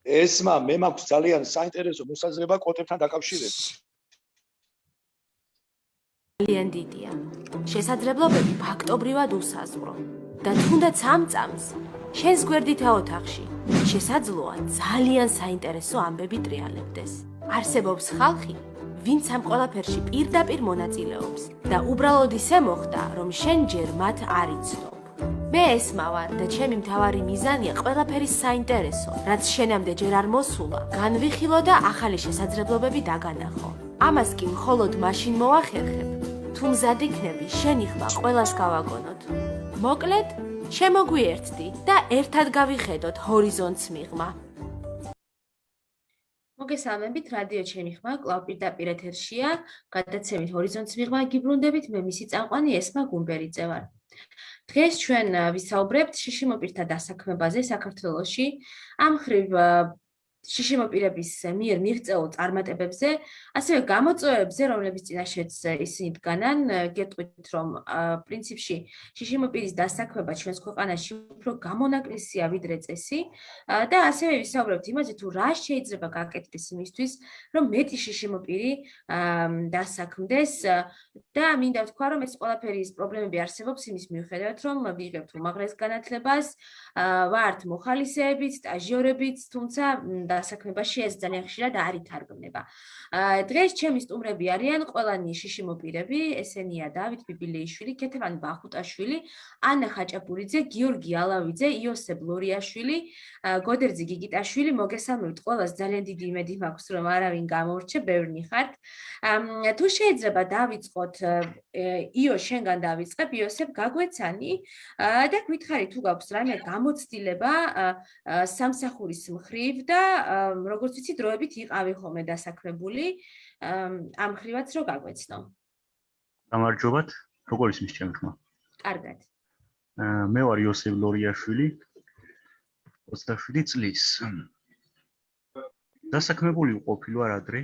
ესმა მე მაქვს ძალიან საინტერესო მოსაზრება კვოტებთან დაკავშირებით. ძალიან დიდია. შესაძლებლობები ფაქტობრივად უსაზღვრო. და თუნდაც ამ წამს შენს გვერდითა ოთახში შესაძლოა ძალიან საინტერესო ამბები ტრიალებდეს. არსებობს ხალხი, ვინც ამ ყველაფერში პირდაპირ მონაწილეობს და უბრალოდ ისე მოხდა, რომ შენ ჯერ მათ არ იცნობ. მე ესმა ვარ და ჩემი მთავარი მიზანია ყველაფერი საინტერესო, რაც შენამდე ჯერ არ მოსულა, განვიხილო და ახალი შესაძლებლობები დაგანახო. ამას კი მხოლოდ მაშინ მოვახერხებ, თუ მზად იქნები შენი ხმა ყველას გავაგონოთ. მოკლედ, შემოგვიერთდი და ერთად გავიხედოთ ჰორიზონტს მიღმა. მოგესალმებით, რადიო ჩემი ხმა, კვლავ პირდაპირ ეთერშია, გადაცემით ჰორიზონტს მიღმა გიბრუნდებით, მე მისი წამყვანი ესმა გუმბერიძე ვარ. დღეს ჩვენ ვისაუბრებთ შიშიმოპირთა დასაქმებაზე საქართველოში, ამ ხრივ შიშიმოპირების მიერ მიღწეულ წარმატებებზე, ასევე გამოწვევებზე, რომლებიც წინაშეც ისინი დგანან, გეტყვით, რომ პრინციპში შიშიმოპირის დასაქმება ჩვენს ქვეყანაში უფრო გამონაკლისია ვიდრე წესი და ასევე ვისაუბრებთ იმაზე, თუ რა შეიძლება გაკეთდეს იმისთვის, რომ მეტი შიშიმოპირი დასაქმდეს და მინდა ვთქვა, რომ ეს ყველაფერი პრობლემები არსებობს იმის მიუხედავად, რომ ვიღებთ უმაღლეს განათლებას, ვართ მოხალისეებით, სტაჟიორებით, თუმცა დასაქმებაში ეს ძალიან ხშირად არ ითარგმნება. დღეს ჩემი სტუმრები არიან ყველანი შიშიმოპირები, ესენია დავით ბიბილეიშვილი, ქეთევან ბახუტაშვილი, ანა ხაჭაპურიძე, გიორგი ალავიძე, იოსებ ლორიაშვილი, გოდერძი გიგიტაშვილი, მოგესალმებით ყველას, ძალიან დიდი იმედი მაქვს, რომ არავინ გამორჩა, ბევრნი ხართ. თუ შეიძლება დავიწყოთ, იო შენგან დავიწყებ, იოსებ გაგვეცანი და გვითხარი თუ გაქვს რამე გამოცდილება სამსახურის მხრივ და როგორც ვიცი, დროებით იყავი ხოლმე დასაქმებული, ამ ხრივაც რო გაგვეცნო. გამარჯობათ, როგორ ისმის ჩემი ხმა? კარგად. მე ვარ იოსებ ლორიაშვილი, 27 წლის. დასაქმებული ვყოფილი ვარ ადრე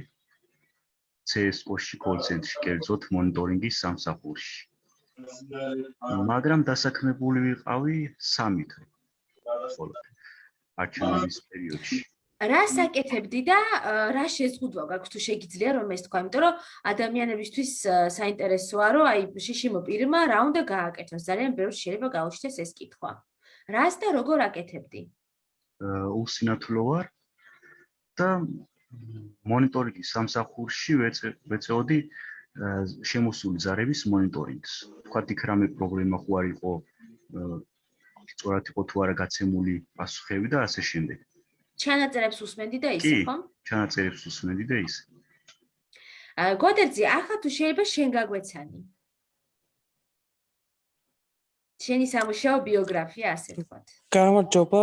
CSO-ში კოლ-ცენტრში, კერძოდ მონიტორინგის სამსახურში. მაგრამ დასაქმებული ვიყავი 3 თვე. არჩევნების პერიოდში. რას აკეთებდი და რა შეზღუდვა გაქვს თუ შეგიძლია რომ ეს თქვა, იმიტომ რომ ადამიანებისთვის საინტერესოა, რომ აი შიშიმოპირმა რა უნდა გააკეთოს, ძალიან ბევრს შეიძლება გაუჩნდეს ეს კითხვა. რას და როგორ აკეთებდი? უსინათლო ვარ და მონიტორინგის სამსახურში ვეწეოდი შემოსული ზარების მონიტორინგს. თქვათ იქ რამე პრობლემა ხო არ იყო, სწორად იყო თუ არა გაცემული პასუხები და ასე შემდეგ. ჩანაწერებს უსმენდი და ისე, ხო? ჩანაწერებს უსმენდი და ისე. გოდერძი, ახლა თუ შეიძლება შენ გაგვეცანი. შენი სამუშაო ბიოგრაფია, ასე ვთქვათ. გამარჯობა,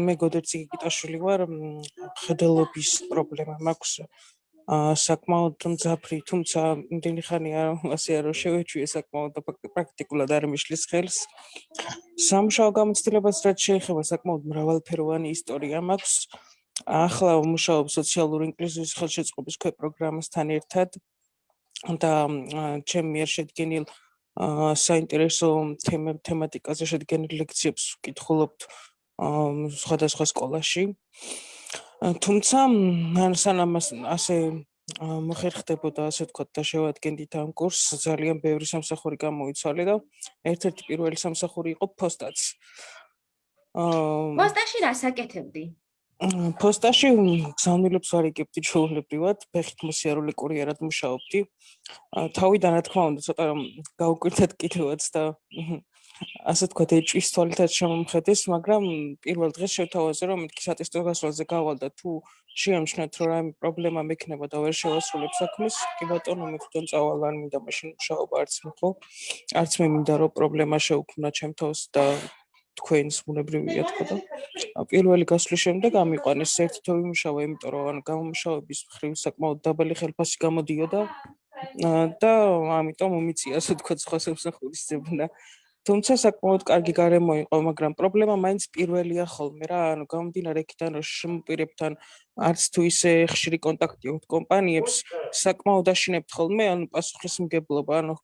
მე გოდერძი გიგიტაშვილი ვარ, მხედველობის პრობლემა მაქვს. საკმაოდ მძაფრი, თუმცა იმდენი ხანია ასე არ შევეჩვიე საკმაოდ და პრაქტიკულად არ მიშლის ხელს. სამუშაო გამოცდილებას რაც შეეხება საკმაოდ მრავალფეროვანი ისტორია მაქვს. ახლა ვმუშაობ სოციალური ინკლუზიის ხელშეწყობის ქვეპროგრამასთან ერთად და ჩემ მიერ შედგენილ საინტერესო თემატიკაზე შედგენილ ლექციებს ვკითხულობთ სხვადასხვა სკოლაში. თუმცა სანამ ასე მოხერხდებოდა, ასე ვთქვათ, და შევადგენდით ამ კურსს, ძალიან ბევრი სამსახური გამოიცვალე და ერთ-ერთი პირველი სამსახური იყო ფოსტაც. ფოსტაში რას აკეთებდი? ფოსტაში გზავნილებს ვარიგებდი ჩვეულებრივად, ფეხით მოსიარული კურიერად მუშაობდი. თავიდან რა თქმა უნდა, ცოტა გაუკვირდათ კიდევაც და ასე ვთქვათ, ეჭვის თვალითაც შემომხედეს, მაგრამ პირველ დღეს შევთავაზე, რომ მეთქი სატესტო გასვლაზე გავალ და თუ შეამჩნევთ, რომ რაიმე პრობლემა მექნება და ვერ შევასრულებ საქმეს, კი ბატონო, მე თვითონ წავალ, არ მინდა მაშინ მუშაობა არც მე ხო, არც მე მინდა რომ პრობლემა შეუქმნა ჩემ თავს და თქვენს ბუნებრივია თქო და პირველი გასვლის შემდეგ ამიყვანეს ერთი თვე ვიმუშავა, იმიტომ რომ გამომუშავების მხრივ საკმაოდ დაბალი ხელფასი გამოდიოდა და ამიტომ მომიწია, ასე ვთქვათ, სხვა სამსახურის ძებნა. თუმცა საკმაოდ კარგი გარემო იყო, მაგრამ პრობლემა მაინც პირველია ხოლმე რა, ანუ გამომდინარე იქიდან, რომ შემოპირებთან არც თუ ისე ხშირი კონტაქტი აქვს კომპანიებს, საკმაოდ აშინებთ ხოლმე, ანუ პასუხისმგებლობა, ანუ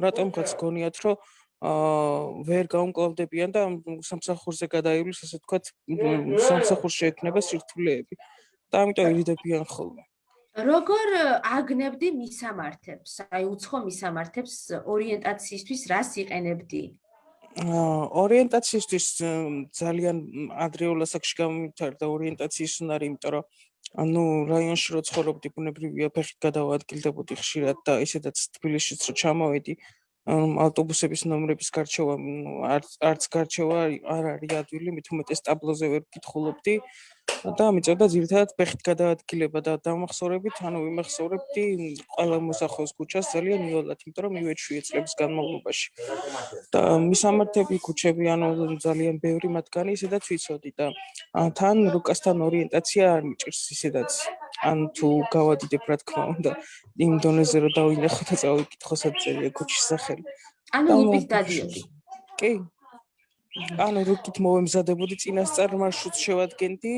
რატომღაც გონიათ, რომ ვერ გაუმკლავდებიან და სამსახურზე გადაივლის, ასე ვთქვათ, სამსახურში ექნება სირთულეები. და ამიტომ ირიდებიან ხოლმე. როგორ აგნებდი მისამართებს, აი უცხო მისამართებს ორიენტაციისთვის რას იყენებდი? ორიენტაციისთვის ძალიან ადრეულ ასაკში გამომვითარდა ორიენტაციის უნარი, იმიტომ რომ რაიონში რო ცხოვრობდი, ბუნებრივია ფეხით გადავადგილდებოდი ხშირად და ისედაც თბილისშიც რო ჩამოვედი, ავტობუსების ნომრების გარჩევა არც გარჩევა არ არის ადვილი, მით უმეტეს ტაბლოზე ვერ ვკითხულობდი და მიწევდა ძირითადად ფეხით გადაადგილება და დამახსოვრებით, ვიმახსოვრებდი ყველა მოსახლეობის ქუჩას ძალიან იოლად, იმიტომ რომ მივეცი 7 წლების განმავლობაში. და მისამართები ქუჩები, ძალიან ბევრი მათგანი ისედაც ვიცოდი და თან რუკასთან ორიენტაცია არ მიჭირს ისედაც. თუ გავადიდებ, რა თქმა უნდა, იმ დონეზე რომ დავინახო და წავიკითხო საერთოდ ქუჩის სახელი. ლუპით დადიოდი. კი. რუკით მოვემზადებოდი, წინასწარ მარშრუტს შევადგენდი,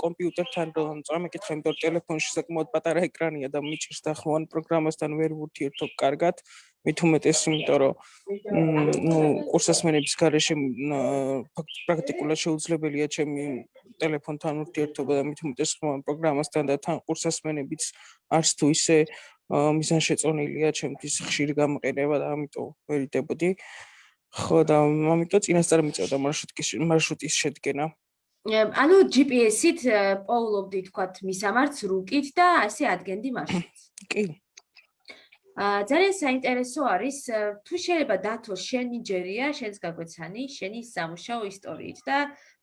კომპიუტერთან რომ წამეკითხე, იმიტომ რომ ტელეფონში საკმაოდ პატარა ეკრანია და მიჭირს დაახლოვან პროგრამასთან ვერ ვურთიერთობ კარგად. მით უმეტეს, იმიტომ რომ კურსასმენების გარეშე პრაქტიკულად შეუძლებელია ჩემი ტელეფონთან ურთიერთობა და მით უმეტეს პროგრამასთან და თან კურსასმენებიც არც თუ ისე მიზანშეწონილია ჩემთვის ხშირი გამოყენება და ამიტომ ვერ იდებოდი. ხო და ამიტომ წინასწარ მიწევდა მარშრუტის შედგენა. GPS-ით პოულობდი თქვათ მისამართს რუკით და ასე ადგენდი მარშრუტს. კი. ძალიან საინტერესო არის, თუ შეიძლება დათო შენი ჯერია, შენს გაგვეცანი, შენი სამუშაო ისტორიით და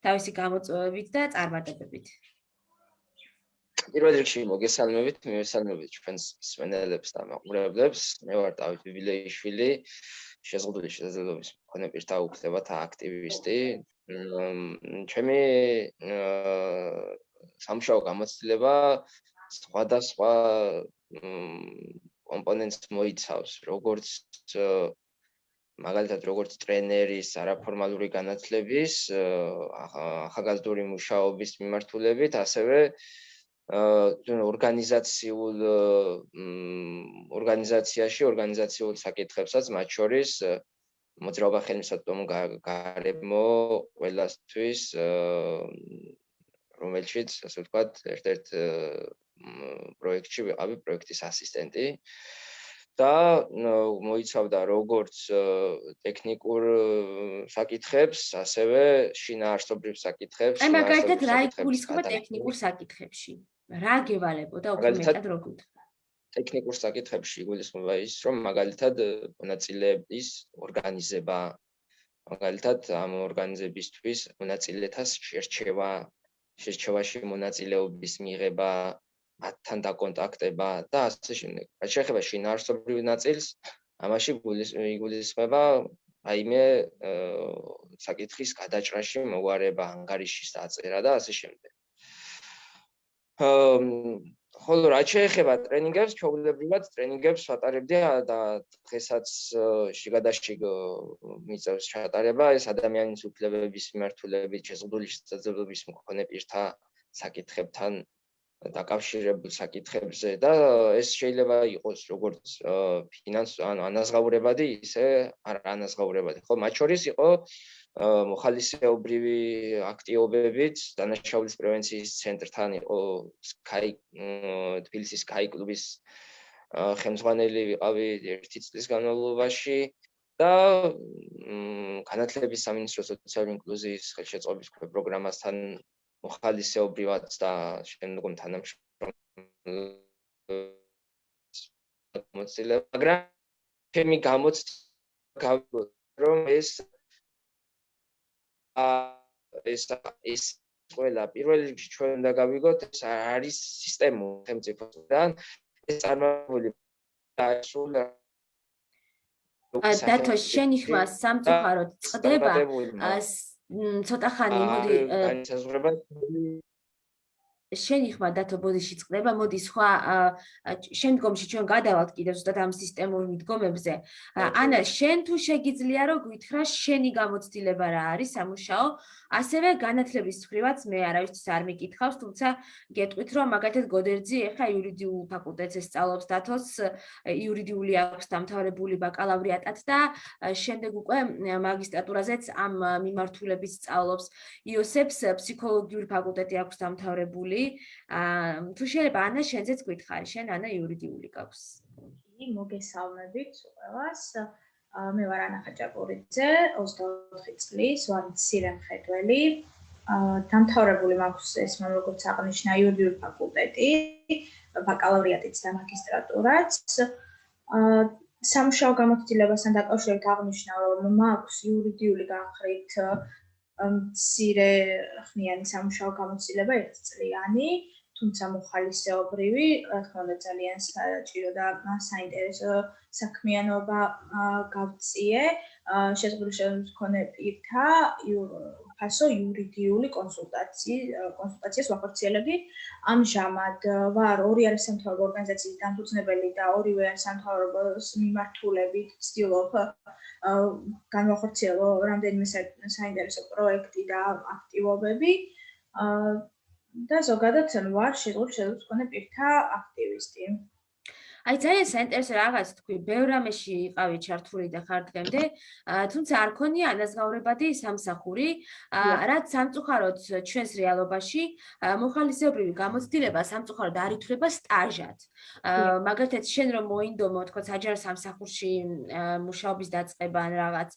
თავისი გამოწვევებით და წარმატებებით. პირველ რიგში მოგესალმებით, მივესალმებით ჩვენს მსმენელებს და მაყურებლებს. მე ვარ დავით ბიბილეიშვილი, შეზღუდული შესაძლებლობის მქონე პირთა უფლებათა აქტივისტი. ჩემი სამუშაო გამოცდილება სხვადასხვა კომპონენტს მოიცავს, როგორც მაგალითად როგორც ტრენერის არაფორმალური განათლების, ახალგაზრდული მუშაობის მიმართულებით, ასევე ორგანიზაციულ საკითხებსაც, მათ შორის მოძრაობა ხელმისაწვდომო გარემო ყველასთვის, რომელშიც, ასე ვთქვათ, ერთ-ერთ პროექტში ვიყავი პროექტის ასისტენტი და მოიცავდა როგორც ტექნიკურ საკითხებს, ასევე შინაარსობრივ საკითხებს. აი მაგალითად რა იგულისხმება ტექნიკურ საკითხებში? რა გევალებოდა უფრო მეტად როგორ? ტექნიკურ საკითხებში იგულისხმება ის, რომ მაგალითად მონაწილეების ორგანიზება, მაგალითად ამ ორგანიზებისთვის მონაწილეთა შერჩევაში მონაწილეობის მიღება, მათთან დაკონტაქტება და ასე შემდეგ. რაც შეეხება შინაარსობრივ ნაწილს, ამაში იგულისხმება რაიმე საკითხის გადაჭრაში მოგვარება, ანგარიშის დაწერა და ასე შემდეგ. ხოლო რაც შეეხება ტრენინგებს, ჩვეულებრივად ტრენინგებს ვატარებდი და დღესაც შიგადაშიგ მიწევს ჩატარება ეს ადამიანის უფლებების მიმართულებით, შეზღუდული შესაძლებლობის მქონე პირთა საკითხებთან დაკავშირებულ საკითხებზე და ეს შეიძლება იყოს როგორც ანაზღაურებადი, ისე არანაზღაურებადი. ხო, მათ შორის იყო მოხალისეობრივი აქტივობებით, დანაშაულის პრევენციის ცენტრთან იყო თბილისის სკაი კლუბის ხელმძღვანელი ვიყავი 1 წლის განმავლობაში და განათლების სამინისტროს სოციალური ინკლუზიის ხელშეწყობის პროგრამასთან მოხალისეობრივად და შემდგომ თანამშრომლობ, მაგრამ ჩემი გამოცდილება რომ ეს ყველა პირველ რიგში ჩვენ უნდა გავიგოთ, ეს არის სისტემური სახელმწიფოსგან, ეს წარმოებული დათო შენი ხმა სამწუხაროდ წყდება, ცოტა ხანი მოდი შენი ხმა დათო ბოდიში წყდება, მოდი სხვა შემდგომში ჩვენ გადავალთ კიდევ ზუსტად ამ სისტემურ მიდგომებზე. ანა, შენ თუ შეგიძლია რომ გითხრა შენი გამოცდილება რა არის სამუშაო, ასევე განათლების მხრივაც მე არავისთვის არ მიკითხავს, თუმცა გეტყვით რომ მაგალითად გოდერძი ეხა იურიდიულ ფაკულტეტზე სწავლობს დათოს, იურიდიული აქვს დამთავრებული ბაკალავრიატად და შემდეგ უკვე მაგისტრატურაზეც ამ მიმართულებით სწავლობს. იოსებს ფსიქოლოგიური ფაკულტეტი აქვს დამთავრებული. თუ შეიძლება ანა შენზეც გითხარი, შენ ანა იურიდიული გაქვს. მოგესალმებით ყველას. მე ვარ ანა ხაჭაპურიძე, 24 წლის, ვარ მცირე მხედველი. დამთავრებული მაქვს ეს როგორც აღნიშნა იურიდიული ფაკულტეტი, ბაკალავრიატიც და მაგისტრატურაც. სამუშაო გამოცდილებასთან დაკავშირებით აღნიშნა, რომ მაქვს იურიდიული განხრით მცირე ხნიანი სამუშაო გამოცდილება 1 წლიანი, თუმცა მოხალისეობრივი, რა თქმა უნდა ძალიან საჭირო და საინტერესო საქმიანობა გავწიე. შეზღუდული მქონე პირთა ფასო იურიდიული კონსულტაციას ვახორციელებდი. ამჟამად ვარ 2 არასამთავრობო ორგანიზაციის დამფუძნებელი და ორივე არასამთავრობოს მიმართულებით ვცდილობ განვახორციელო რამდენიმე საინტერესო პროექტი და აქტივობები. და ზოგადად ვარ შეზღუდული მქონე პირთა აქტივისტი. აი ძალიან საინტერესო რაღაც თქვი, ბევრ რამეში იყავი ჩართული და ხარ დღემდე, თუმცა არ ქონია ანაზღაურებადი სამსახური, რაც სამწუხაროდ ჩვენს რეალობაში მოხალისეობრივი გამოცდილება სამწუხაროდ არ ითვლება სტაჟად. მაგალითად, შენ რომ მოინდომო, თქო, საჯარო სამსახურში მუშაობის დაწყება ან რაღაც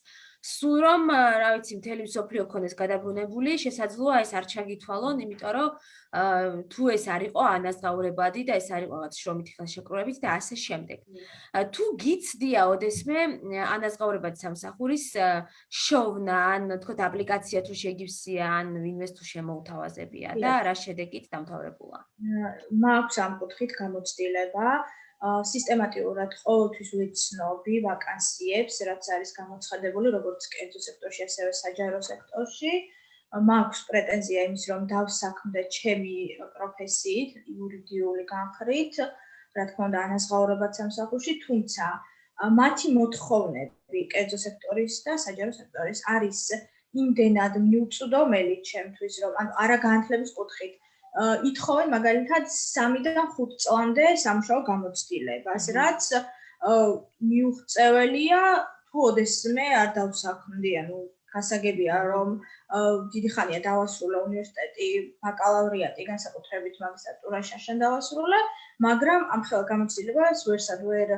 სულ რომ, რა ვიცი, მთელი მსოფლიო ქონდეს გადაბრუნებული, შესაძლოა ეს არ ჩაგითვალონ, იმიტომ რომ თუ ეს არ იყო ანაზღაურებადი და ეს არ იყო რაღაც შრომითი ხელშეკრულებით და ასე შემდეგ. თუ გიცდია ოდესმე ანაზღაურებადი სამსახურის შოვნა, ან თქოთ აპლიკაცია თუ შეგივსია, ან ვინმეს თუ შემოუთავაზებია და რა შედეგით დამთავრებულა? მაქვს ამ კუთხით გამოცდილება. სისტემატიურად ყოველთვის ვიცნობი ვაკანსიებს, რაც არის გამოცხადებული როგორც კერძო სექტორში, ასევე საჯარო სექტორში. მაქვს პრეტენზია იმის, რომ დავსაქმდე ჩემი პროფესიით, იურიდიული განხრით, რა თქმა უნდა, ანაზღაურებად სამსახურში, თუმცა მათი მოთხოვნები კერძო სექტორის და საჯარო სექტორის არის იმდენად მიუწვდომელი ჩემთვის, რომ არა განათლების კუთხით ითხოვენ მაგალითად 3-დან 5 წლამდე სამუშაო გამოცდილებას, რაც მიუღწეველია თუ ოდესმე არ დავსაქმდი, ანუ გასაგებია რომ დიდი ხანია დავასრულე უნივერსიტეტი, ბაკალავრიატი, განსაკუთრებით მაგისტრატურა შაშან დავასრულე, მაგრამ ამ ხელ გამოცდილებას ვერსად ვერ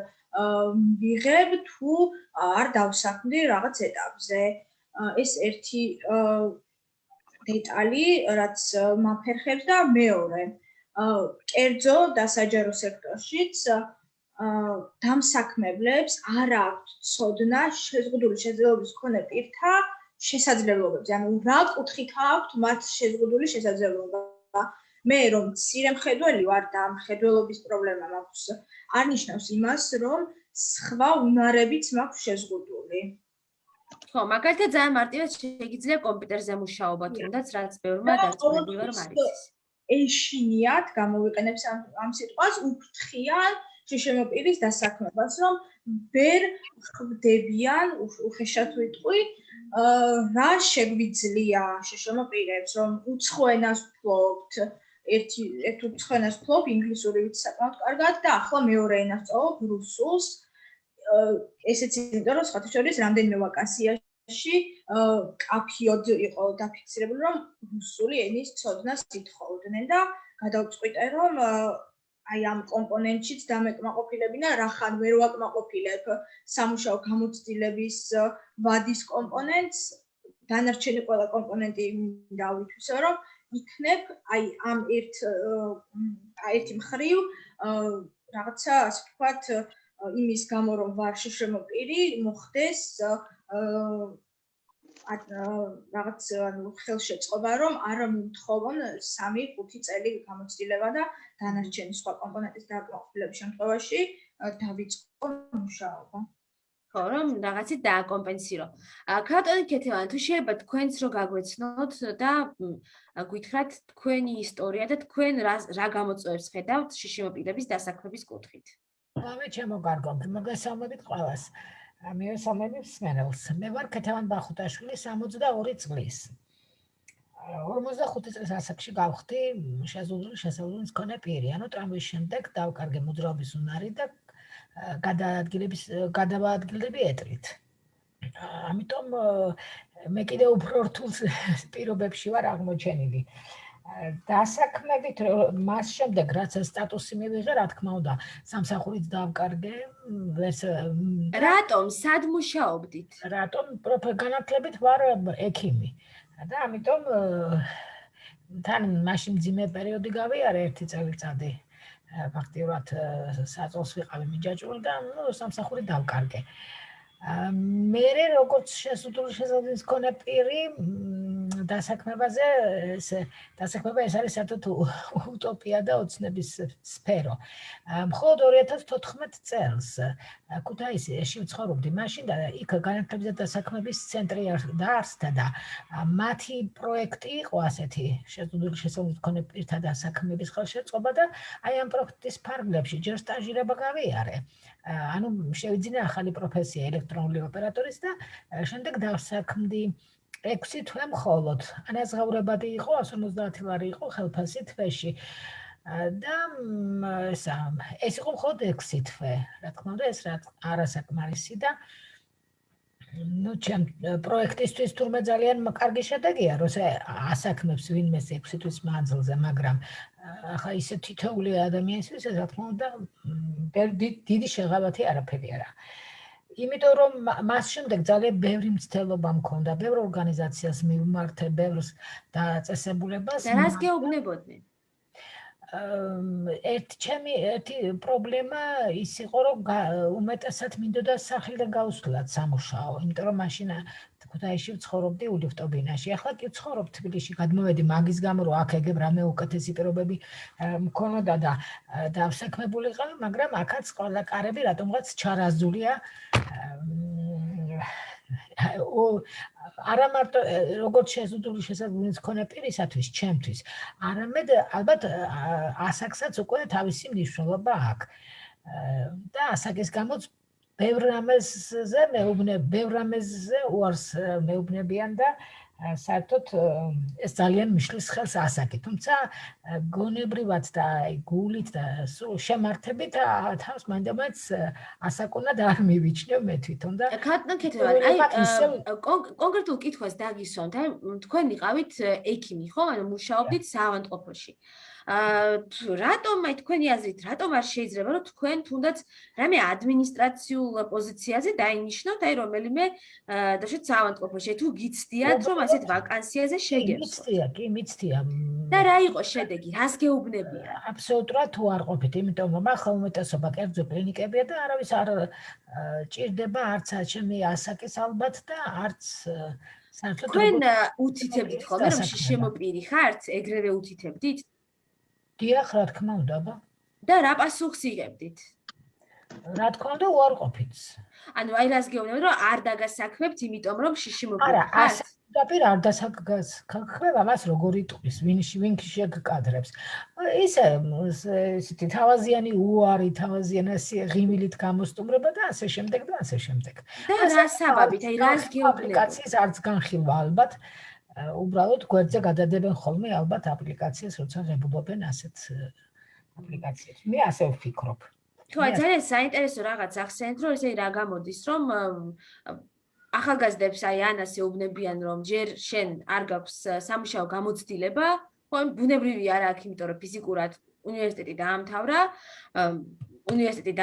ვიღებ თუ არ დავსაქმდი რაღაც ეტაპზე. ეს ერთი დეტალი, რაც მაფერხებს და მეორე, კერძო და საჯარო სექტორშიც დამსაქმებლებს არ აქვთ ცოდნა შეზღუდული შესაძლებლობის მქონე პირთა შესაძლებლობებზე, ანუ რა კუთხით აქვთ მათ შეზღუდული შესაძლებლობა. მე რომ მცირე მხედველი ვარ და მხედველობის პრობლემა მაქვს, არ ნიშნავს იმას, რომ სხვა უნარებიც მაქვს შეზღუდული. ხო, მაგალითად ძალიან მარტივად შეგიძლია კომპიუტერზე მუშაობა, თუნდაც რაც ბევრმა დარწმუნებული ვარ მარიცის. ეშინიათ გამოვიყენებს ამ სიტყვას უფრთხიან შშმ პირის დასაქმებას, რომ ვერ ხვდებიან, უხეშად ვიტყვი, რა შეგვიძლია შშმ პირებს, რომ უცხო ენას ვფლობთ, ერთ უცხო ენას ვფლობ, ინგლისური ვიცი საკმაოდ კარგად და ახლა მეორე ენას ვწავლობ რუსულს. ესეც იმიტომ რომ სხვათა შორის რამდენიმე ვაკანსიაში კაფიოდ იყო დაფიქსირებული რომ რუსული ენის ცოდნას ითხოვდნენ და გადავწყვიტე რომ აი ამ კომპონენტშიც დამეკმაყოფილებინა რახან ვერ ვაკმაყოფილებ სამუშაო გამოცდილების ვადის კომპონენტს დანარჩენი ყველა კომპონენტი დავითვისო რომ იქნებ აი ამ ერთი მხრივ რაღაცა ასე ვთქვათ იმის გამო რომ ვარ შშმ პირი მოხდეს რაღაც ანუ ხელშეწყობა რომ არ მომთხოვონ 3-5 წელი გამოცდილება და დანარჩენი სხვა კომპონენტის დაკმაყოფილების შემთხვევაში დავიწყო მუშაობა. ხო, რომ რაღაცით დააკომპენსირო. ქალბატონი ქეთევანი, თუ შეიძლება თქვენც რო გაგვეცნოთ და გითხრათ თქვენი ისტორია და თქვენ რა გამოწვევებს ხედავთ შიშიმოპირების დასაქმების კუთხით. მამე ჩემო კარგო, მოგესალმებით ყველას. მივესალმებით მსმენელს. მე ვარ ქეთევან ბახუტაშვილი 62 წლის. 45 წლის ასაკში გავხდი შეზღუდული შესაძლებლობის მქონე პირი. ანუ ტრამვის შემდეგ დავკარგე მოძრაობის უნარი და გადავაადგილდები ეტლით. ამიტომ მე კიდევ უფრო რთულ პირობებში ვარ აღმოჩენილი. დასაქმებით მას შემდეგ რაც სტატუსი მივიღე, რა თქმა უნდა, სამსახურით დავკარგე, რატომ სად მუშაობდით? რატომ განათლებით ვარ ექიმი და ამიტომ თან მაშინ მძიმე პერიოდი გავიარე 1 წელიწადი. ფაქტიურად საწოლს ვიყავი მიჯაჭვული და სამსახურით დავკარგე. მე როგორც შესაძლებელი შესაძლებლობის მქონე პირი დასაქმებაზე დასაქმება ეს არის საერთოდ უტოპია და ოცნების სფერო. მხოლოდ 2014 წელს ქუთაისში ვცხოვრობდი მაშინ და იქ განათლების და დასაქმების ცენტრი დაარსდა და მათი პროექტი იყო ასეთი შესაძლებელი შესაძლებლობის მქონე პირთა დასაქმების ხელშეწყობა და აი ამ პროექტის ფარგლებში ჯერ სტაჟირება გავიარე. ანუ შევიძინე ახალი პროფესია ელექტრონული ოპერატორის და შემდეგ დავსაქმდი 6 თვე მხოლოდ. ანაზღაურებადი იყო 150 ლარი იყო ხელფასი თვეში. და ეს იყო მხოლოდ 6 თვე. რა თქმა უნდა ეს არასაკმარისი და ჩემ პროექტისთვის თურმე ძალიან კარგი შედეგია, როცა ასაქმებს ვინმეს 6 თვის მანძილზე, მაგრამ ახლა ისე თითოეული ადამიანისთვის რა თქმა უნდა დიდი შეღავათი არაფერი არა. იმიტომ რომ მას შემდეგ ძალიან ბევრი მცდელობა მქონდა, ბევრ ორგანიზაციას მივმართე, ბევრს დაწესებულებას. და რას გეუბნებოდნენ? ერთი პრობლემა ის იყო, რომ უმეტესად მინდოდა სახლიდან გავუსვლათ სამუშაო, იმიტომ რომ მაშინ ქუთაისში ვცხოვრობდი ულიფტობინაში. ახლა კი ვცხოვრობ თბილისში, გადმოვედი მაგის გამო, რომ აქ ეგებ რამე უკეთესი პირობები მქონოდა და დავსაქმებულიყავი, მაგრამ აქაც ყველა კარები რატომღაც ჩარაზულია. არა მარტო როგორც შესაძლებელი შესაძლებლობის მქონე პირისათვის, ჩემთვის, არამედ ალბათ ასაკსაც უკვე თავისი მნიშვნელობა აქვს. და ასაკის გამოც ბევრ რამეზე უარს მეუბნებიან და საერთოდ ეს ძალიან მიშლის ხელს ასაკი. თუმცა გონებრივად და გულით და შემართებით თავს მანდამაც ასაკუნად არ მივიჩნევ მე თვითონ და კონკრეტულ კითხვას დაგისვამთ, აი თქვენ იყავით ექიმი, ხო? ანუ მუშაობდით საავადმყოფოში. რატომ აი თქვენი აზრით, რატომ არ შეიძლება რომ თქვენ თუნდაც რამე ადმინისტრაციულ პოზიციაზე დაინიშნოთ, აი რომელიმე დაშეთ საავადმყოფოში, თუ გიცდიათ რომ ასეთ ვაკანსიაზე შეგეცდოთ. მიცდია. და რა იყო შედეგი? რას გეუბნებიან? აბსოლუტურად თუ არ ყოფით, იმიტომ რომ ახლა უმეტესობა კერძო კლინიკებია და არავის არ ჭირდება არც ჩემი ასაკის ალბათ და არც საერთოდ თქვენ უთითებდით ხოლმე რომ შიშიმოპირი ხართ, ეგრევე უთითებდით? დიახ, რა თქმა უნდა, აბა. და რა პასუხს იღებდით? რა თქმა უნდა, უარყოფით. ანუ აი რას გეუბნებთ, რომ არ დაგასაქმებთ, იმიტომ რომ შიშიმოპირი ხართ? არა, დაპირ არ დასაქმება მას როგორ იტყვის, ვინ შეგკადრებს. ისეთი თავაზიანი უარი, თავაზიანასი ღიმილით გამოსტუმრება და ასე შემდეგ და ასე შემდეგ. და რა საბაბით, აი რას გეუბნებთ? აპლიკაციის არც განხილვა ალბათ. უბრალოდ გვერდზე გადადებენ ხოლმე ალბათ აპლიკაციას, როცა ღებულობენ ასეთ აპლიკაციებს. მე ასე ვფიქრობ. თუ აი ძალიან საინტერესო რაღაც ახსენეთ, რომ ესე რა გამოდის, რომ ახალგაზრდებს აი ანას ეუბნებიან, რომ ჯერ შენ არ გაქვს სამუშაო გამოცდილება, ხო, ბუნებრივი არ აქვს, იმიტომ რომ ფიზიკურად უნივერსიტეტი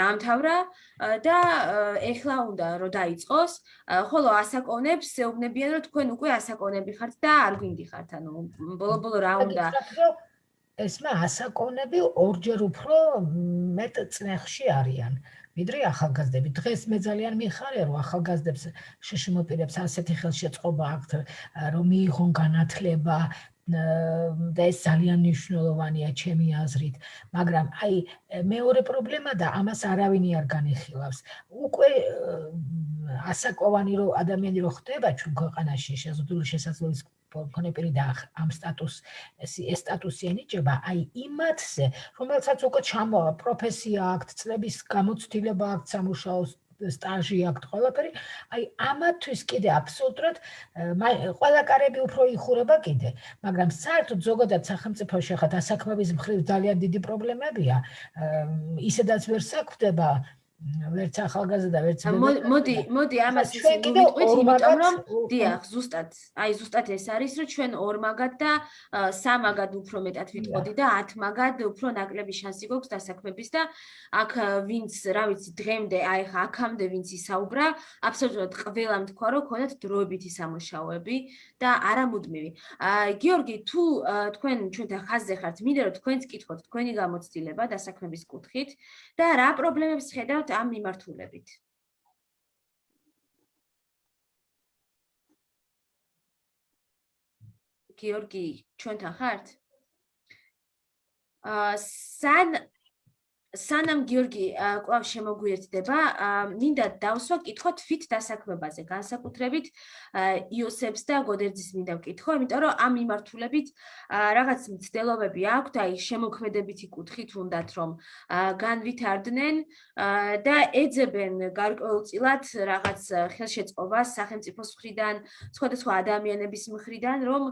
დაამთავრა და ეხლა უნდა რომ დაიწყოს, ხოლო ასაკონებს ეუბნებიან, რომ თქვენ უკვე ასაკონები ხართ და არ გვინდიხართ, ანუ ბოლო რა უნდა. ესმა ასაკონები ორჯერ უფრო მეტ წნეხში არიან. ვიდრე ახალგაზრდები. დღეს მე ძალიან მიხარია, რომ ახალგაზრდებს შიშიმოპირებს ასეთი ხელშეწყობა აქვთ, რომ მიიღონ განათლება და ეს ძალიან მნიშვნელოვანია ჩემი აზრით, მაგრამ აი მეორე პრობლემა და ამას არავინი არ განიხილავს. უკვე ასაკოვანი რო ადამიანი რო ხდება ჩვენ ქვეყანაში შეზღუდული შესაძლებლობის მქონე და ამ სტატუსი ენიჭება, აი იმათზე, რომელსაც უკვე ჩამოვა პროფესია აქვს, წლების გამოცდილება აქვს, სამუშაო სტაჟი აქვს, ყველაფერი, აი ამათთვის კიდე აბსოლუტურად ყველა კარები უფრო იხურება კიდე, მაგრამ საერთოდ ზოგადად სახელმწიფოში ხა დასაქმების მხრივ ძალიან დიდი პრობლემებია, ისედაც ვერ საქმდება ვერც ახალგაზრდა ვერც მოდი ამას ისე მივიტყვით, იმიტომ რომ დიახ, ზუსტად ეს არის, რომ ჩვენ ორმაგად და სამაგად უფრო მეტად ვიტყოდი და 10 მაგად უფრო ნაკლები შანსი გვაქვს დასაქმების და აქ ვინც, რა ვიცი, დღემდე, აი ხა აქამდე ვინც ისაუბრა, აბსოლუტურად ყველამ თქვა, რომ ქონდათ დროებითი სამუშაოები და არა მუდმივი. გიორგი, თუ თქვენ ჩვენთან ხაზზე ხართ, მინდა რომ თქვენც კითხოთ თქვენი გამოცდილება დასაქმების კუთხით და რა პრობლემებს ხედავთ ამ მიმართულებით. გიორგი, ჩვენთან ხართ? სანამ გიორგი კვლავ შემოგვიერთდება, მინდა დავსვა კითხვა თვით დასაქმებაზე, განსაკუთრებით იოსებს და გოდერძის მინდა ვკითხო, იმიტომ რომ ამ მიმართულებით რაღაც მცდელობები აქვთ, აი შემოქმედებითი კუთხით უნდათ რომ განვითარდნენ და ეძებენ გარკვეულწილად რაღაც ხელშეწყობას სახელმწიფოს მხრიდან, სხვადასხვა ადამიანების მხრიდან, რომ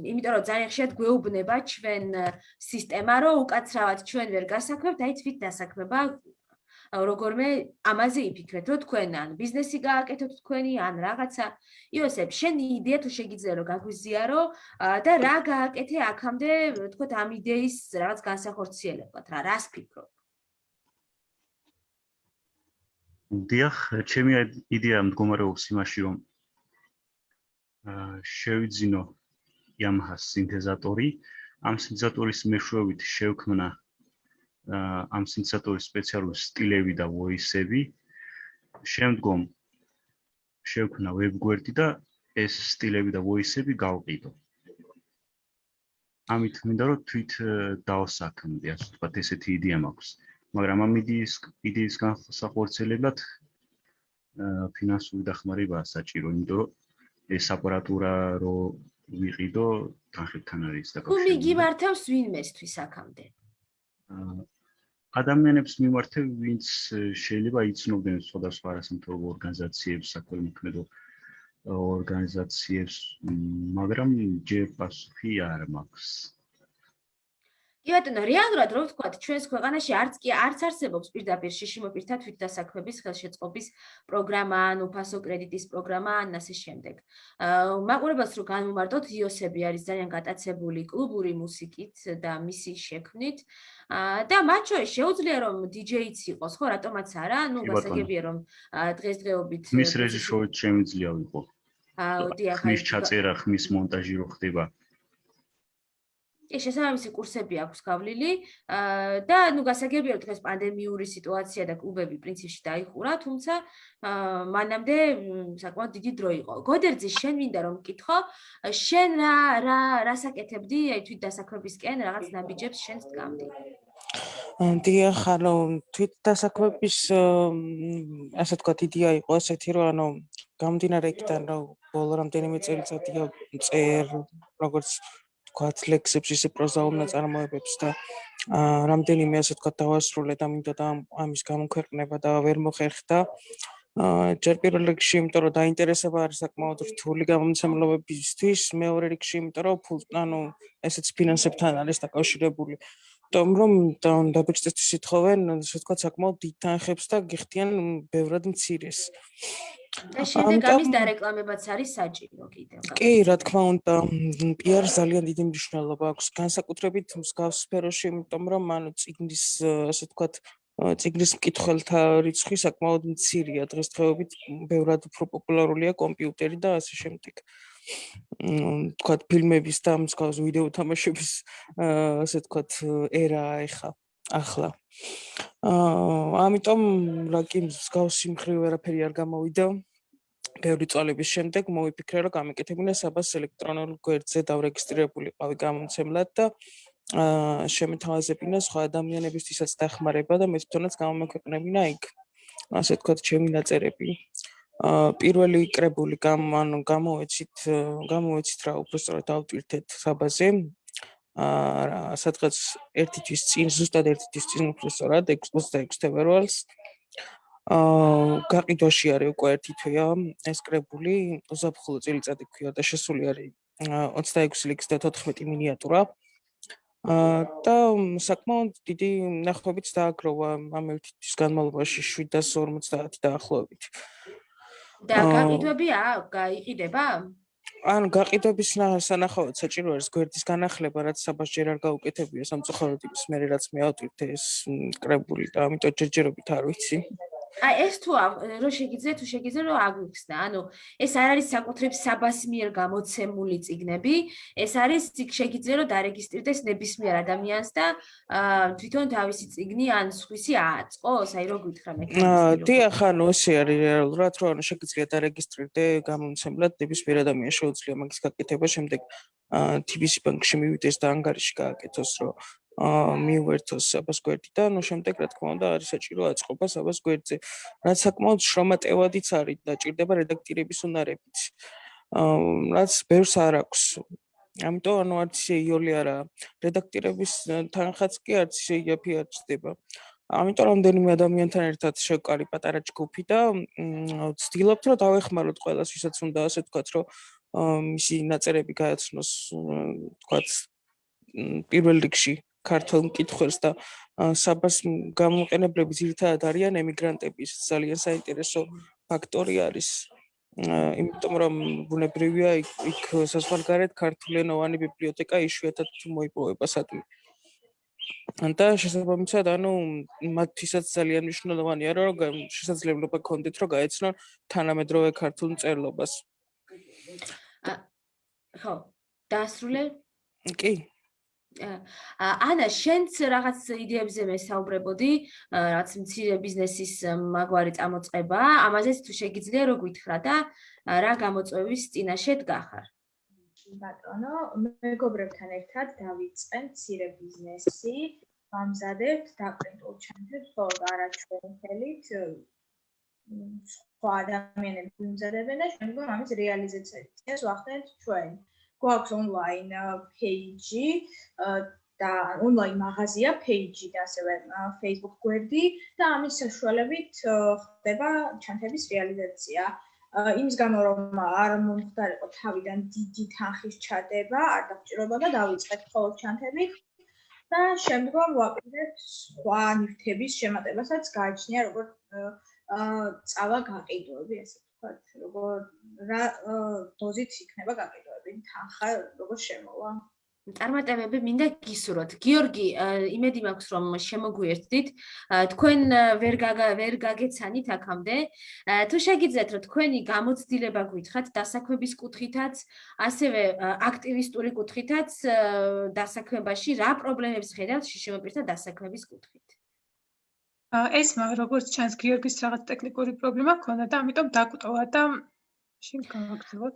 იმიტომ რომ ძალიან ხშირად გვეუბნება ჩვენ სისტემა, რომ უკაცრავად ჩვენ ვერ გასაქმებთ, აი თვით დასაქმება როგორმე ამაზე იფიქრეთ, რომ თქვენ ან ბიზნესი გააკეთოთ თქვენი, ან რაღაცა. იოსებ, შენ იდეა თუ შეგიძლია რომ გაგვიზიარო და რა გააკეთე აქამდე, თქოთ ამ იდეის რაღაც განსახორციელებლად, რას ფიქრობ? დიახ, ჩემი იდეა მდგომარეობს იმაში, რომ შევიძინო Yamaha სინთეზატორი, ამ სინთეზატორის მეშვეობით შევქმნა ამ სინთეზატორის სპეციალური სტილები და ვოისები. შემდგომ შევქმნა ვებგვერდი და ეს სტილები და ვოისები გავყიდო. ამით მინდა რომ თვით დავსაქმდე, ასე ვთქვათ, ესეთი იდეა მაქვს. მაგრამ ამ იდეის განსახორციელებლად ფინანსური დახმარება საჭირო, იმიტომ რომ ეს აპარატურა რო ვიყიდო, თანხებთან არის დაკავშირებული. თუ მიგიმართავს ვინმესთვის აქამდე? ადამიანებს მიმართებ, ვინც შეიძლება იცნობდნენ სხვადასხვა არასამთავრობო ორგანიზაციებს, საქველმოქმედო ორგანიზაციებს, მაგრამ ჯერ პასუხი არ მაქვს. კი ბატონო, რეალურად რო ვთქვათ, ჩვენს ქვეყანაში არც არსებობს პირდაპირ შიშიმოპირთა თვითდასაქმების ხელშეწყობის პროგრამა, ან უფასო კრედიტის პროგრამა, ან ასე შემდეგ. მაყურებელს რო განვუმარტოთ, იოსები არის ძალიან გატაცებული კლუბური მუსიკით და მისი შექმნით. და მათ შორის შეუძლია რომ DJ-იც იყოს, ხო, რატომაც არა? ნუ გასაგებია რომ დღესდღეობით მის რეჟისორით შემიძლია ვიყო. დიახ, ხმის ჩაწერა, ხმის მონტაჟი რო ხდება. შესაბამისი კურსები აქვს გავლილი და ნუ გასაგებია რომ დღეს პანდემიური სიტუაცია და კლუბები პრინციპში დაიხურა, თუმცა მანამდე საკმაოდ დიდი დრო იყო. გოდერძი, შენ მინდა რომ მკითხო, შენ რას აკეთებდი აი თვით დასაქმებისკენ რაღაც ნაბიჯებს შენს დგამდი? დიახ, ანუ თვით დასაქმების ასე ვთქვათ იდეა იყო ესეთი, რომ ანუ გამდინარე იქიდან რომ ბოლო რამდენიმე წელიწადია წერ როგორც ვთქვათ ლექსებს ისე პროზაულ ნაწარმოებებს და რამდენიმე ასე ვთქვათ დავასრულე და მინდოდა ამის გამოქვეყნება და ვერ მოხერხდა. ჯერ პირველ რიგში, იმიტომ რომ დაინტერესება არის საკმაოდ რთული გამომცემლობებისთვის, მეორე რიგში, იმიტომ რომ ანუ ესეც ფინანსებთან არის დაკავშირებული. იმიტომ რომ დაბეჭდისთვის ითხოვენ, ასე ვთქვათ, საკმაოდ დიდ თანხებს და გიხდიან ბევრად მცირეს. და შემდეგ ამის დარეკლამებაც არის საჭირო კიდევ. კი, რა თქმა უნდა, PR-ს ძალიან დიდი მნიშვნელობა აქვს, განსაკუთრებით მსგავს სფეროში, იმიტომ რომ ანუ წიგნის, ასე ვთქვათ, წიგნის მკითხველთა რიცხვი საკმაოდ მცირეა. დღესდღეობით ბევრად უფრო პოპულარულია კომპიუტერი და ასე შემდეგ. ვთქვათ, ფილმების და მსგავს ვიდეო თამაშების, ასე ვთქვათ, ერაა ახლა. ამიტომ რა კი მსგავსი მხრივ ვერაფერი არ გამოვიდა. ბევრი წლების შემდეგ მოვიფიქრე, რომ გამეკეთებინა საბას ელექტრონულ გვერდზე დავრეგისტრირებულიყავი გამომცემლად და შემეთავაზებინა სხვა ადამიანებისთვისაც დახმარება და მე თვითონაც გამომექვეყნებინა იქ. ასე ვთქვათ, ჩემი ნაწერები. პირველი კრებული გამოვეცით რა უბრალოდ დავტვირთეთ საბაზე. სადღაც ერთი თვის წინ, ზუსტად ერთი თვის წინ უბრალოდ 26 თებერვალს. გაყიდვაში არის უკვე ერთი თვეა ეს კრებული, უსაფრთხო წელიწადი ქვია და შესული არის 26 ლექსი და 14 მინიატურა. და საკმაოდ დიდი ნახვებით დააგროვა ამ ერთი თვის განმავლობაში 750 დაახლოებით. და გაყიდვები გაიყიდება? ანუ გაყიდვების სანახავად საჭირო არის გვერდის განახლება, რაც საბას ჯერ არ გაუკეთებია სამწუხაროდ იმის მერე რაც მე ავტვირთე ეს კრებული და ამიტომ ჯერჯერობით არ ვიცი. ეს თუ რო შეგიძლია რომ აგვიხსნა. ანუ ეს არ არის საკუთრებ საბას მიერ გამოცემული წიგნები, ეს არის შეგიძლია რომ დარეგისტრირდეს ნებისმიერ ადამიანს და თვითონ თავისი წიგნი ან სხვისი ააწყოს, აი რო გითხრა მექანიზმი. დიახ, ანუ ესე არის რეალურად, რომ ანუ შეგიძლია დარეგისტრირდე გამომცემლად ნებისმიერ ადამიანს შეუძლია მაგის გაკეთება, შემდეგ TBC ბანკში მივიდეს და ანგარიში გააკეთოს, რომ მიუერთოს საბას გვერდი და ნუ შემდეგ რა თქმა უნდა არის საჭირო აწყობა საბას გვერდზე. რაც საკმაოდ შრომატევადიც არის და ჭირდება რედაქტირების უნარებით. რაც ბევრს არ აქვს. ამიტომ ანუ არც ისე იოლი არა რედაქტირების თანხაც კი არც ისე იაფი არ ჩდება. ამიტომ რამდენიმე ადამიანთან ერთად შევკარი პატარა ჯგუფი და ვცდილობთ რომ დავეხმაროთ ყველას, ვისაც უნდა ასე ვთქვათ, რომ მისი ნაწერები გააცნოს, ვთქვათ, პირველ რიგში ქართულ მკითხველს და საბას გამოყენებლები ძირითადად არიან ემიგრანტები, ეს ძალიან საინტერესო ფაქტორი არის. იმიტომ რომ ბუნებრივია იქ საზღვარგარეთ ქართულენოვანი ბიბლიოთეკა იშვიათად მოიპოვება სადმე. და შესაბამისად, ანუ მათთვისაც ძალიან მნიშვნელოვანია, რომ შესაძლებლობა გქონდეთ, რომ გაეცნონ თანამედროვე ქართულ მწერლობას. ხო, დაასრულე? კი. ანა, შენც რაღაც იდეებზე მესაუბრებოდი, რაც მცირე ბიზნესის მაგვარი წამოწყება, ამაზეც თუ შეგიძლია რო გითხრა და რა გამოწვევის წინაშე დგახარ? ბატონო, მეგობრებთან ერთად დავიწყე მცირე ბიზნესი, ვამზადებთ დაპრინტულ ჩანთებს, ხოლო არა ჩვენი ხელით, სხვა ადამიანები ვიმზადებენ და შემდგომ ამის რეალიზაციას ვახდენთ ჩვენ. გვაქვს ონლაინ პეიჯი და ონლაინ მაღაზია პეიჯი და ასევე Facebook გვერდი და ამის საშუალებით ხდება ჩანთების რეალიზაცია. იმის გამო რომ არ მომხდარიყო თავიდან დიდი თანხის ჩადება, არ დაგჭირებოდა დავიწყეთ მხოლოდ ჩანთებით და შემდგომ ვაპირებთ სხვა ნივთების შემატებასაც გააჩნია როგორც წავა გაყიდვები, ასე ვთქვათ, როგორ რა დოზით იქნება გაყიდვები, თანხა როგორ შემოვა. წარმატებები მინდა გისურვოთ. გიორგი, იმედი მაქვს რომ შემოგვიერთდით. თქვენ ვერ გაგეცანით აქამდე. თუ შეგიძლიათ რომ თქვენი გამოცდილება გითხრათ დასაქმების კუთხითაც, ასევე აქტივისტური კუთხითაც დასაქმებაში რა პრობლემებს ხედავთ შიშიმოპირთა დასაქმების კუთხით? ეს როგორც ჩანს გიორგის რაღაც ტექნიკური პრობლემა ჰქონდა და ამიტომ დაგვტოვა და შენ გავაგრძელოთ.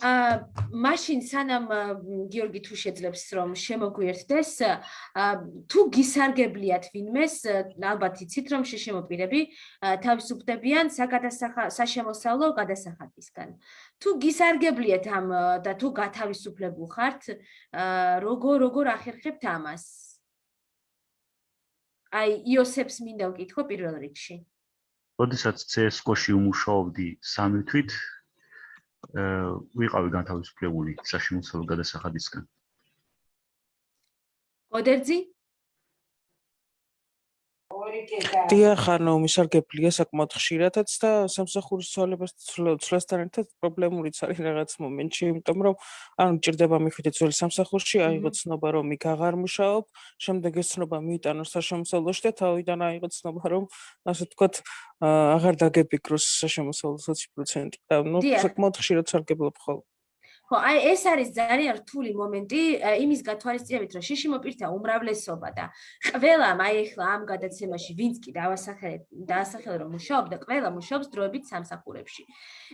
მაშინ სანამ გიორგი თუ შეძლებს რომ შემოგვიერთდეს, თუ გისარგებლიათ ვინმეს, ალბათ იცით რომ შიშიმოპირები თავისუფლებიან საშემოსავლო გადასახადისგან. თუ გისარგებლიათ ამ და თუ გათავისუფლებულ ხართ, როგორ ახერხებთ ამას? აი იოსებს მინდა ვკითხო პირველ რიგში. როდესაც CSGO-ში უმუშაობდი 3 თვით, ვიყავი განთავისუფლებული საშემოსავლო გადასახადისგან. გოდერძი? დიახ, ანუ მისარგებლია საკმაოდ ხშირადაც და სამსახურის ცვლასთან ერთად პრობლემურიც არის რაღაც მომენტში, იმიტომ რომ ანუ მჭირდება მიხვიდე ძველ სამსახურში, აიღო ცნობა რომ იქ აღარ მუშაობ, შემდეგ ეს ცნობა მიიტანო საშემოსავლოში და თავიდან აიღო ცნობა რომ ასე ვთქვათ აღარ დაგეპიკროს საშემოსავლო 20% და ნუ საკმაოდ ხშირად სარგებლობ ხოლმე. ხო, აი ეს არის ძალიან რთული მომენტი იმის გათვალისწინებით, რომ შიშიმო პირთა უმრავლესობა და ყველამ აი ახლა ამ გადაცემაში ვინც კი დაასახელა რომ მუშაობდა, ყველა მუშაობს დროებით სამსახურებში.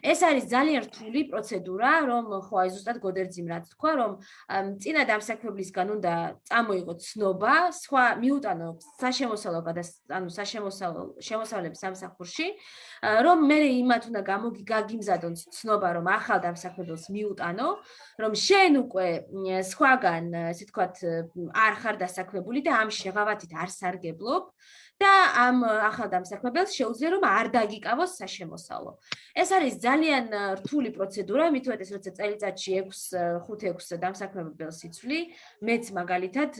ეს არის ძალიან რთული პროცედურა, რომ ხო აი ზუსტად გოდერძიმ რაც თქვა, რომ წინა დამსაქმებლისგან უნდა წამოიღოთ ცნობა, სხვა მიუტანო საშემოსავლო შემოსავლების სამსახურში, რომ მე იმათ უნდა გაგიმზადონ ცნობა, რომ ახალ დამსაქმებელს მიუტანო, რომ შენ უკვე სხვაგან, ესე ვთქვათ, არ ხარ დასაქმებული და ამ შეღავათით არ სარგებლობ და ამ ახალ დამსაქმებელს შეუძლია რომ არ დაგიკავოს საშემოსავლო. ეს არის ძალიან რთული პროცედურა, მით უმეტეს როცა წელიწადში 5-6 დამსაქმებელს იცვლი, მეც მაგალითად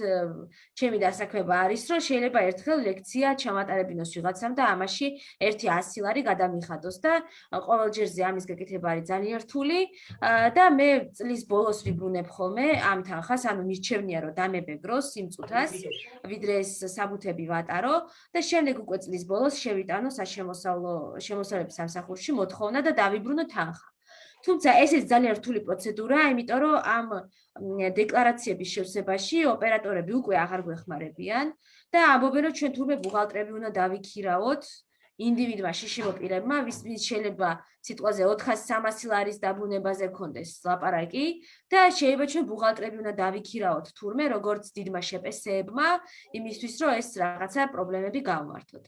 ჩემი დასაქმება არის, რომ შეიძლება ერთხელ ლექცია ჩამატარებინოს ვიღაცამ და ამაში 100 ლარი გადამიხადოს და ყოველ ჯერზე ამის გაკეთება არის ძალიან რთული და მე წლის ბოლოს ვიბრუნებ ხოლმე ამ თანხას, ანუ მირჩევნია რომ დამებეგროს იმ წუთას, ვიდრე ეს საბუთები ვატარო და შემდეგ უკვე წლის ბოლოს შევიტანო შემოსავლების სამსახურში მოთხოვნა და დავიბრუნო თანხა. თუმცა ესეც ძალიან რთული პროცედურაა, იმიტომ რომ ამ დეკლარაციების შევსებაში ოპერატორები უკვე აღარ გვეხმარებიან და ამბობენ რომ ჩვენ თურმე ბუღალტრები უნდა დავიქირავოთ ინდივიდმა შიშიმო პირებმა, ვის შეიძლება სიტყვაზე 400-300 ლარის დაბრუნებაზე ქონდეს ლაპარაკი და შეიძლება ჩვენ ბუღალტრები უნდა დავიქირავოთ თურმე როგორც დიდმა შეპესეებმა, იმისთვის რომ ეს რაღაცა პრობლემები გავმართოთ.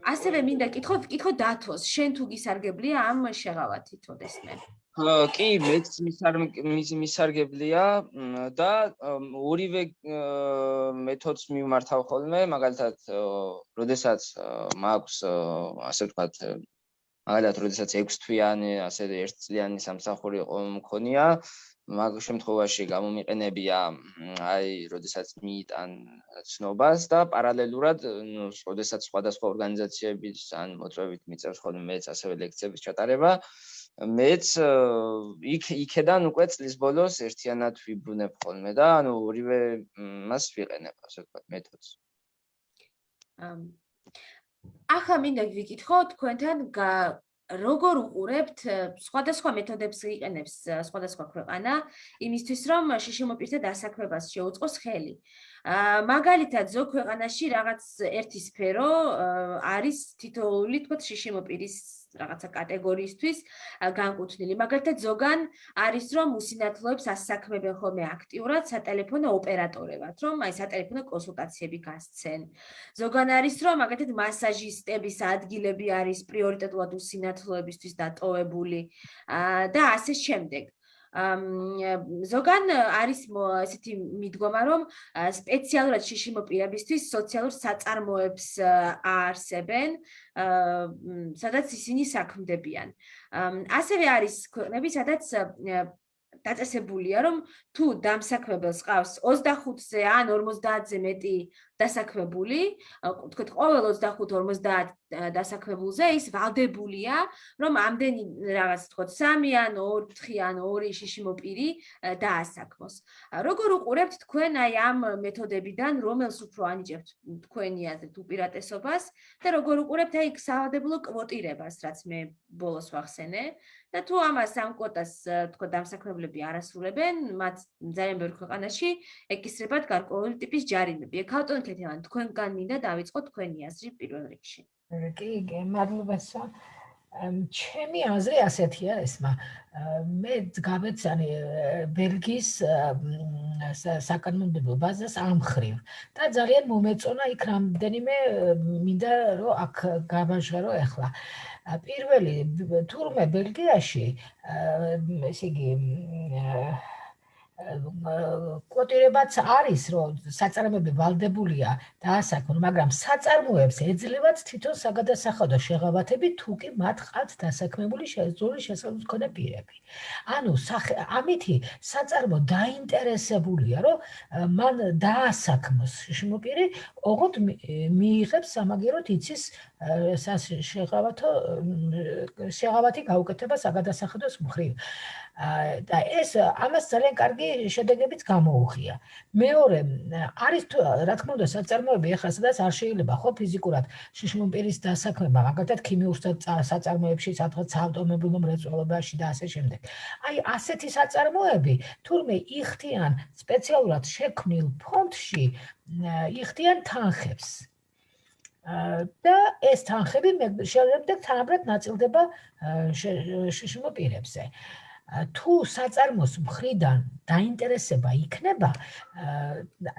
ასევე მინდა კითხო დათოს, შენ თუ გისარგებლია ამ შეღავათით ოდესმე? კი, მეც მისარგებლია და ორივე მეთოდს მიმართავ ხოლმე, მაგალითად, როდესაც მაქვს ასე ვთქვათ, მაგალითად, როდესაც 6 თვიანი, ასე 1 წლიანი სამსახური მქონია, მაგ შემთხვევაში გამომიყენებია აი, როდესაც მიიტან ცნობას და პარალელურად, როდესაც სხვადასხვა ორგანიზაციების ან მოწვევით მიწევს ხოლმე მეც ასევე ლექციების ჩატარება, მეც იქედან უკვე წლის ბოლოს ერთიანად ვიბრუნებ ხოლმე და ანუ ორივე მას ვიყენებ, ასე ვთქვათ, მეთოდს. ახლა მინდა ვიკითხო თქვენთან როგორ უყურებთ სხვადასხვა მეთოდებს იყენებს სხვადასხვა ქვეყანა იმისთვის რომ შიშიმო პირთა დასაქმებას შეუწყოს ხელი. მაგალითად ზოგ ქვეყანაში რაღაც ერთი სფერო არის თითოეული თქო შიშიმო პირის რაღაცა კატეგორიისთვის განკუთვნილი. მაგალითად ზოგან არის რომ უსინათლოებს ასაქმებენ ხოლმე აქტიურად სატელეფონო ოპერატორებად, რომ აი სატელეფონო კონსულტაციები გასცენ. ზოგან არის რომ მაგალითად მასაჟისტების ადგილები არის პრიორიტეტულად უსინათლოებისთვის დატოვებული და ასე შემდეგ. ზოგან არის ესეთი მიდგომა რომ სპეციალურად შიშიმო პირებისთვის სოციალურ საწარმოებს აარსებენ, სადაც ისინი საქმდებიან. ასევე არის ქვეყნები, სადაც დაწესებულია რომ თუ დამსაქმებელს ყავს 25-ზე ან 50-ზე მეტი დასაქმებული, თქვით ყოველ 25-50 დასაქმებულზე ის ვალდებულია რომ ამდენი რაღაც თქო 3 ან 4 ან 2 შიშიმო პირი დაასაქმოს. როგორ უყურებთ თქვენ აი ამ მეთოდებიდან რომელს უფრო ანიჭებთ თქვენი აზრით უპირატესობას და როგორ უყურებთ აი სავალდებულო კვოტირებას, რაც მე ბოლოს ვახსენე და თუ ამას ამ კვოტას თქო დამსაქმებლები არ ასრულებენ, მათ ძალიან ბევრ ქვეყანაში ეკისრებათ გარკვეული ტიპის ჯარიმები. ქალტონ ქეთევან, თქვენგან მინდა დავიწყოთ თქვენი აზრი პირველ რიგში. კი, მადლობასა. ჩემი აზრი ასეთია ესმა. მე გავეცანი ბელგიის საკანონმდებლო ბაზას ამ მხრივ და ძალიან მომეწონა იქ რამდენიმე მინდა რომ აქ გავაჟღერო ახლა. პირველი თურმე ბელგიაში ესე იგი კვოტირებაც არის რომ საწარმოები ვალდებულია დაასაქმონ, მაგრამ საწარმოებს ეძლევათ თვითონ საგადასახადო შეღავათები თუ კი მათ ყავთ დასაქმებული შეძლებული შესაძლებლობის მქონე პირები. ანუ ამითი საწარმო დაინტერესებულია რომ მან დაასაქმოს შიშიმო პირი, ოღონდ მიიღებს სამაგიეროდ იცის შეღავათი გაუკეთება საგადასახადოს მხრივ. და ეს ამას ძალიან კარგი შედეგებიც გამოუხია. მეორე არის რა თქმა უნდა საწარმოები ახლა სადაც არ შეიძლება ხო ფიზიკურად შიშმომპირის დასაქმება, მაგალითად ქიმიურ საწარმოებში, სადღაც საავტომობილო მრეწველობაში და ასე შემდეგ. აი ასეთი საწარმოები თურმე იხდიან სპეციალურად შექმნილ ფონდში იხდიან თანხებს. და ეს თანხები შემდეგ თანაბრად ნაწილდება შიშმომპირებზე. თუ საწარმოს მხრიდან დაინტერესება იქნება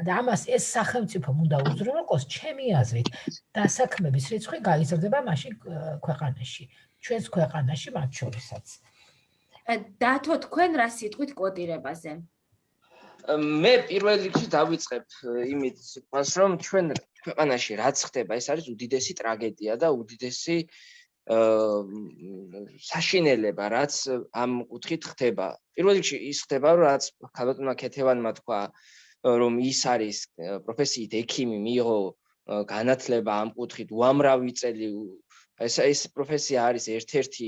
და ამას ეს სახელმწიფო უნდა უზრუნველყოს, ჩემი აზრით, დასაქმების რიცხვი გაიზრდება მაშინ ქვეყანაში, ჩვენს ქვეყანაში მათ შორისაც. დათო, თქვენ რა სიტყვით კოტირებაზე? მე პირველ რიგში დავიწყებ იმით სიტყვას, რომ ჩვენ ქვეყანაში რაც ხდება, ეს არის უდიდესი ტრაგედია და უდიდესი საშინელება, რაც ამ კუთხით ხდება. პირველ რიგში ის ხდება, რაც ქალბატონმა ქეთევანმა თქვა, რომ ის არის პროფესიით ექიმი, მიიღო განათლება ამ კუთხით უამრავი წელი. ეს პროფესია არის ერთ-ერთი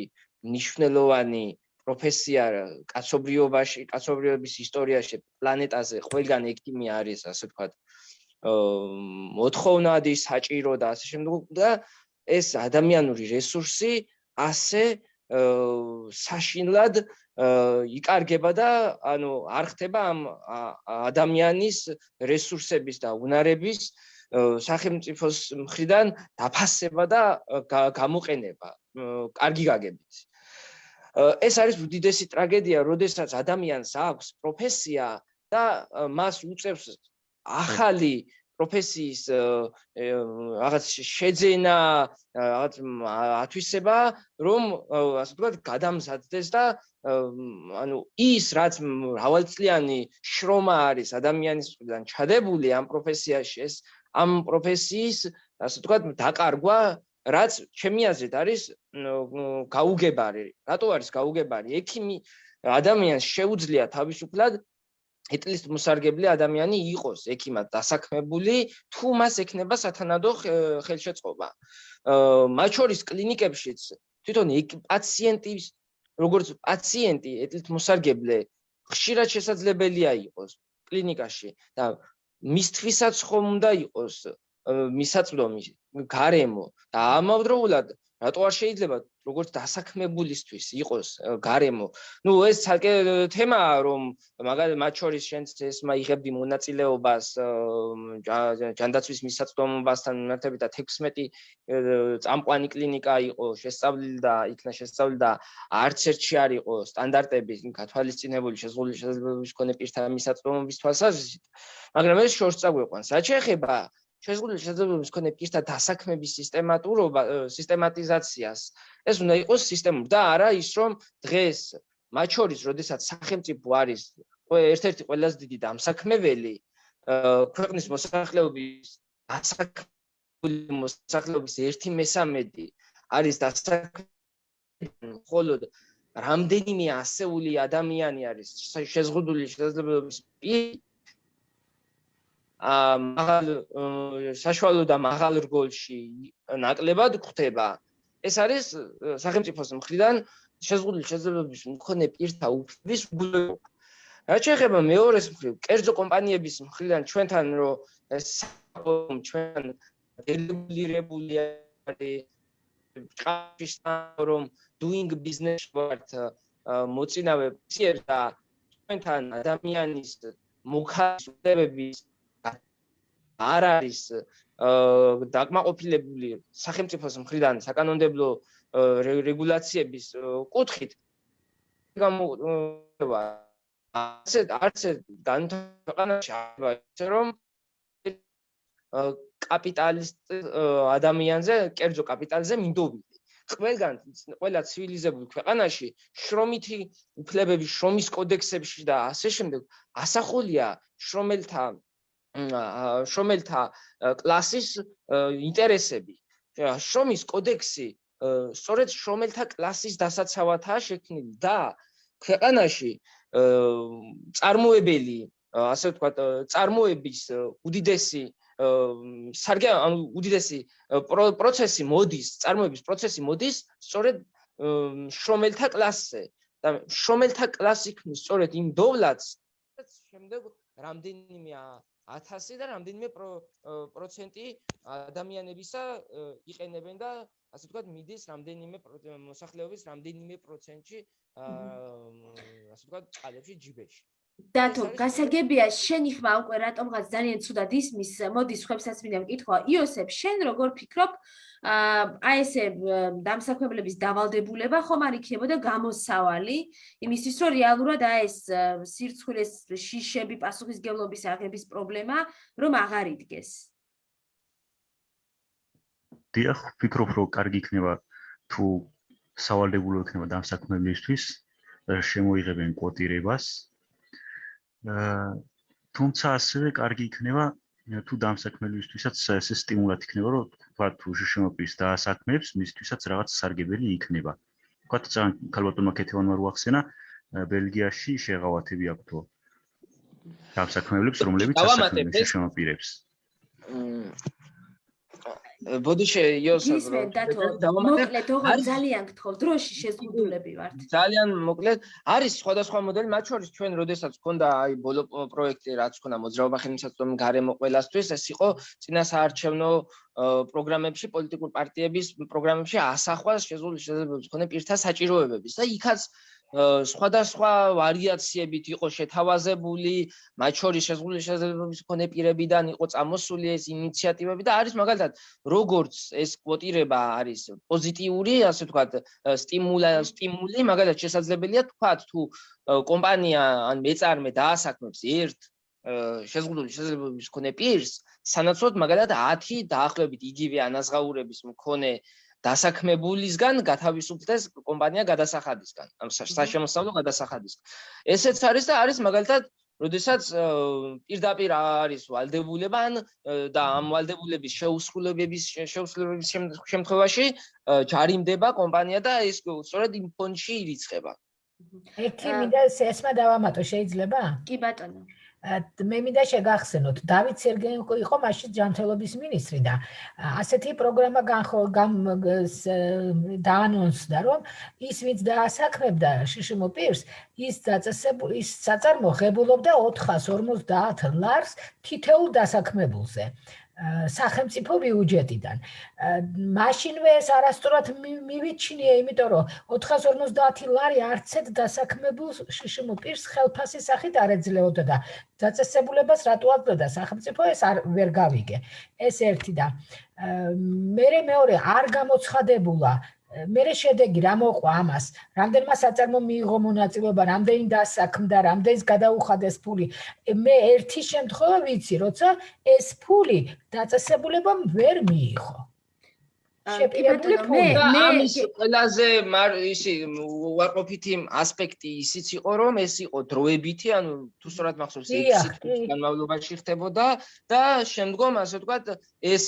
მნიშვნელოვანი პროფესია კაცობრიობაში, კაცობრიობის ისტორიაში, პლანეტაზე ყველგან ექიმი არის, ასე ვთქვათ, მოთხოვნადი, საჭირო და ასე შემდეგ და ეს ადამიანური რესურსი ასე საშინლად იკარგება და ანუ არ ხდება ამ ადამიანის რესურსების და უნარების სახელმწიფოს მხრიდან დაფასება და გამოყენება კარგი გაგებით. ეს არის უდიდესი ტრაგედია, როდესაც ადამიანს აქვს პროფესია და მას უწევს ახალი პროფესიის რაღაც შეძენა, რაღაც ათვისება, რომ ასე ვთქვათ, გადამზადდეს და ანუ ის რაც მრავალწლიანი შრომა არის ადამიანის მხრიდან ჩადებული ამ პროფესიაში, ეს ამ პროფესიის ასე ვთქვათ, დაკარგვა რაც ჩემი აზრით არის გაუგებარი. რატო არის გაუგებარი? ექიმი ადამიანს შეუძლია თავისუფლად ეტლისტმოსარგებლე ადამიანი იყოს ექიმად დასაქმებული, თუ მას ექნება სათანადო ხელშეწყობა. მათ შორის კლინიკებშიც თვითონ პაციენტის, როგორც პაციენტი ეტლისტმოსარგებლე ხშირად შესაძლებელია იყოს კლინიკაში და მისთვისაც ხომ უნდა იყოს მისაწვდომი გარემო და ამავდროულად რატო არ შეიძლება როგორც დასაქმებულისთვის იყოს გარემო. ნუ ეს ცალკე თემაა, რომ მაგალითად მათ შორის შენც ეს იღებდი მონაწილეობას ჯანდაცვის მისაწვდომობასთან მიმართებით და 16 წამყვანი კლინიკა იყო შესწავლილი და იქნა შესწავლილი და არც ერთში არ იყო სტანდარტები გათვალისწინებული შეზღუდული შესაძლებლობის მქონე პირთა მისაწვდომობის თვალსაზრისით, მაგრამ ეს შორს წაგვიყვანს. რაც შეეხება შეზღუდული შესაძლებლობის მქონე პირთა დასაქმების სისტემატიზაციას, ეს უნდა იყოს სისტემური და არა ის, რომ დღეს მათ შორის, როდესაც სახელმწიფო არის ერთ-ერთი ყველაზე დიდი დამსაქმებელი ქვეყნის მოსახლეობის მოსახლეობის 1/13 არის დასაქმებული, მხოლოდ რამდენიმე ასეული ადამიანი არის შეზღუდული შესაძლებლობის პირი, საშუალო და მაღალ რგოლში ნაკლებად გვხვდება. ეს არის სახელმწიფოს მხრიდან შეზღუდული შესაძლებლობის მქონე პირთა უფლების უგულებობა. რაც შეეხება მეორეს მხრივ, კერძო კომპანიების მხრიდან ჩვენთან რომ ჩვენ დელეგირებული არის რომ doing business ვართ მოწინავე ფიერ და ჩვენთან ადამიანის მოხალისეების არ არის დაკმაყოფილებული სახელმწიფოს მხრიდან საკანონმდებლო რეგულაციების კუთხით გამოვა არც განთქმაში რომ კაპიტალისტ ადამიანზე, კერძო კაპიტალზე მინდობილი. ყველა ცივილიზებულ ქვეყანაში შრომითი უფლებები, შრომის კოდექსებში და ასე შემდეგ ასახულია შრომელთა კლასის ინტერესები. შრომის კოდექსი სწორედ შრომელთა კლასის დასაცავათაა შექმნილი და ქვეყანაში წარმოებელი, ასე ვთქვათ, წარმოების უდიდესი უდიდესი პროცესი მოდის, წარმოების პროცესი მოდის სწორედ შრომელთა კლასზე. და შრომელთა კლასი ქმნის სწორედ იმ დოვლათს, შემდეგ რამდენიმე 1000 და რამდენიმე პროცენტი ადამიანებისა იყენებენ და ასე ვთქვათ მიდის რამდენიმე მოსახლეობის რამდენიმე პროცენტში ასე ვთქვათ წყალებში ჯიბეში. დათო, გასაგებია შენი ხმა უკვე რატომღაც ძალიან ცუდად ისმის, მოდი სხვებსაც მინდა მკითხვა. იოსებ, შენ როგორ ფიქრობ, აი ესე დამსაქმებლების დავალდებულება ხომ არ იქნებოდა გამოსავალი იმისთვის, რომ რეალურად აი ეს სირცხვილეს შიშები პასუხისგებლობის აღების პრობლემა რომ აღარ იდგეს? დიახ, ვფიქრობ, რომ კარგი იქნება თუ სავალდებულო იქნება დამსაქმებლისთვის შემოიღებენ კვოტირებას. თუმცა ასევე კარგი იქნება თუ დამსაქმებლისთვისაც ეს სტიმულად იქნება, რომ თქვა თუ შშმ-ის დაასაქმებს, მისთვისაც რაღაც სარგებელი იქნება. თქვა ძალიან ქალბატონმა ქეთევანმა რო ახსენა, ბელგიაში შეღავათები აქვთო დამსაქმებლებს, რომლებიც ასაქმებენ შშმ-პირებს. ბოდიში იოსებ მოკლედ ოღონდ ძალიან გთხოვ დროში შეზღუდულები ვართ. ძალიან მოკლედ არის სხვადასხვა მოდელი, მათ შორის ჩვენ როდესაც გქონდა აი ბოლო პროექტი რაც ქონდა მოძრაობა ხელმისაწვდომი გარემო ყველასთვის, ეს იყო წინასაარჩევნო პროგრამებში, პოლიტიკურ პარტიების პროგრამებში ასახვა შეზღუდული შესაძლებლობის მქონე პირთა საჭიროებების და იქაც სხვადასხვა ვარიაციებით იყო შეთავაზებული, მათ შორის შეზღუდული შესაძლებლობის მქონე პირებიდან იყო წამოსული ეს ინიციატივები და არის მაგალითად როგორც ეს კვოტირება არის პოზიტიური, ასე ვთქვათ, სტიმული, მაგალითად შესაძლებელია თქვათ თუ კომპანია ან მეწარმე დაასაქმებს ერთ შეზღუდული შესაძლებლობის მქონე პირს, სანაცვლოდ მაგალითად 10 დაახლოებით იგივე ანაზღაურების მქონე დასაქმებულისგან გათავისუფლდეს კომპანია გადასახადისგან, ამ საშემოსავლო გადასახადისგან. ესეც არის და არის მაგალითად, როდესაც პირდაპირ არის ვალდებულება და ამ ვალდებულების შეუსრულების შემთხვევაში ჯარიმდება კომპანია და ეს სწორედ იმ ფონდში ირიცხება. ერთი მინდა ესმა დავამატო, შეიძლება? კი ბატონო. მე მინდა შეგახსენოთ, დავით სერგეენკო იყო მაშინ ჯანმრთელობის მინისტრი და ასეთი პროგრამა დაანონსდა, რომ ის ვინც დაასაქმებდა შშმ პირს, ის საწარმო ღებულობდა 450 ლარს თითოეულ დასაქმებულზე. სახელმწიფო ბიუჯეტიდან. მაშინვე ეს არასწორად მივიჩნია, იმიტომ რომ 450 ლარი არცეთ დასაქმებულ შშმ პირს ხელფასის სახით არ ეძლეოდა და დაწესებულებას რატო ადგენდა სახელმწიფო, ეს ვერ გავიგე. ეს ერთი და მეორე არ გამოცხადებულა მერე შედეგი რა მოყვა ამას, რამდენმა საწარმომ მიიღო მონაწილეობა, რამდენი დასაქმდა, რამდენს გადაუხადეს ფული. მე ერთი შემთხვევა ვიცი, როცა ეს ფული დაწესებულებამ ვერ მიიღო. შეპირებული ფული. ამის ყველაზე ისი უარყოფითი ასპექტი ისიც იყო, რომ ეს იყო დროებითი, ანუ თუ სწორად მახსოვს 6 წლის განმავლობაში ხდებოდა და შემდგომ ასე ვთქვათ ეს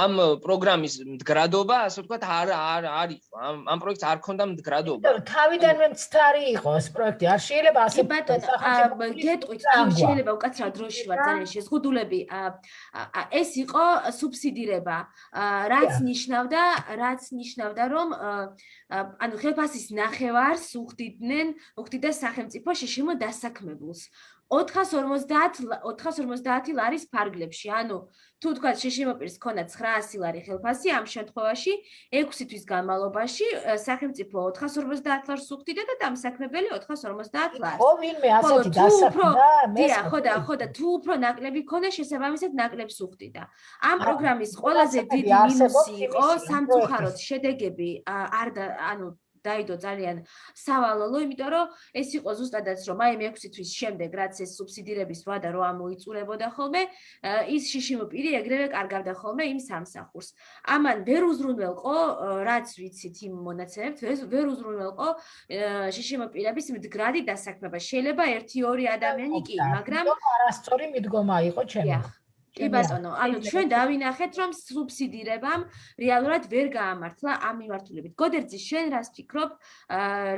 ამ პროგრამის მდგრადობა, ასე ვთქვათ, არ იყო. ამ პროექტს არ ქონდა მდგრადობა. თავიდანვე მცდარი იყო ეს პროექტი. არ შეიძლება ასე ბატონო, გეტყვით, შეიძლება უკაცრავ დროში ვარ ძალიან შეზღუდულები. ეს იყო სუბსიდირება, რაც ნიშნავდა, რომ ანუ ხელფასის ნახევარს უხდიდა სახელმწიფო შშმ დასაქმებულს. 450 ლარის ფარგლებში, ანუ თუ თქვა შშმ პირს ქონდა 900 ლარი ხელფასი, ამ შემთხვევაში 6 თვის განმავლობაში სახელმწიფო 450 ლარს უხდიდა და დამსაქმებელი 450 ლარს. ხო, ვინმე ასეთი დასაქმდა, ხო და თუ უფრო ნაკლები ქონდა, შესაბამისად ნაკლებს უხდიდა. ამ პროგრამის ყველაზე დიდი მინუსი იყო სამწუხაროდ შედეგები დაიდო ძალიან სავალალო, იმიტომ რომ ეს იყო ზუსტადაც რომ აი 6 თვის შემდეგ რაც ეს სუბსიდირების ვადა რო ამოიწურებოდა ხოლმე, ის შშმ პირი ეგრევე კარგავდა ხოლმე იმ სამსახურს. ამან ვერ უზრუნველყო, რაც ვიცით იმ მონაცემებს, ვერ უზრუნველყო შშმ პირების მდგრადი დასაქმება. შეიძლება 1-2 ადამიანი კი, მაგრამ არასწორი მიდგომა იყო ჩემი. კი ბატონო, ანუ ჩვენ დავინახეთ, რომ სუბსიდირებამ რეალურად ვერ გაამართლა ამ მიმართულებით. გოდერძი, შენ რას ფიქრობ,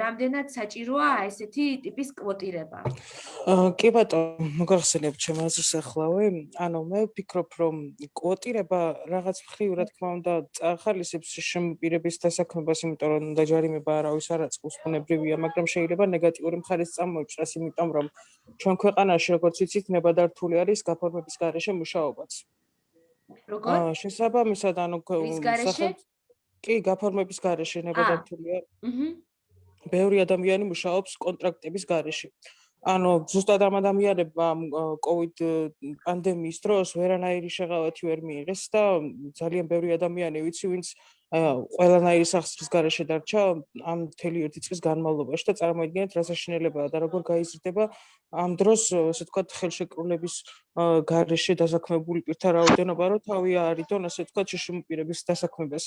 რამდენად საჭიროა ესეთი ტიპის კვოტირება? კი ბატონო, მოგახსენებთ ჩემ აზრს ახლავე. ანუ მე ვფიქრობ, რომ კვოტირება რაღაც მხრივ, რა თქმა უნდა, ახალისებს შემოპირების დასაქმებას, იმიტომ რომ დაჯარიმება არავის არ აწყობს, ბუნებრივია, მაგრამ შეიძლება ნეგატიური მხარეც წამოიჭრას, იმიტომ რომ ჩვენ ქვეყანაში, როგორც ვიცით, ნებადართული არის გაფორმების გარეშე მუშაობაც. როგორ? შესაბამისად, ანუ რის გარეშე? კი, გაფორმების გარეშე ნებადართულია. აჰა. ბევრი ადამიანი მუშაობს კონტრაქტების გარეშე. ანუ ზუსტად ამ ადამიანებმა COVID პანდემიის დროს ვერანაირი შეღავათი ვერ მიიღეს და ძალიან ბევრი ადამიანი ვიცი, ვინც ყველანაირი სახსრის გარეშე დარჩა ამ მთელი ერთი წლის განმავლობაში და წარმოიდგინეთ რა საშინელებაა და როგორ გაიზრდება ამ დროს, ასე ვთქვათ, ხელშეკრულების გარეშე დასაქმებული პირთა რაოდენობა, რომ თავი არიდონ, ასე ვთქვათ, შეშმოპირების დასაქმებას.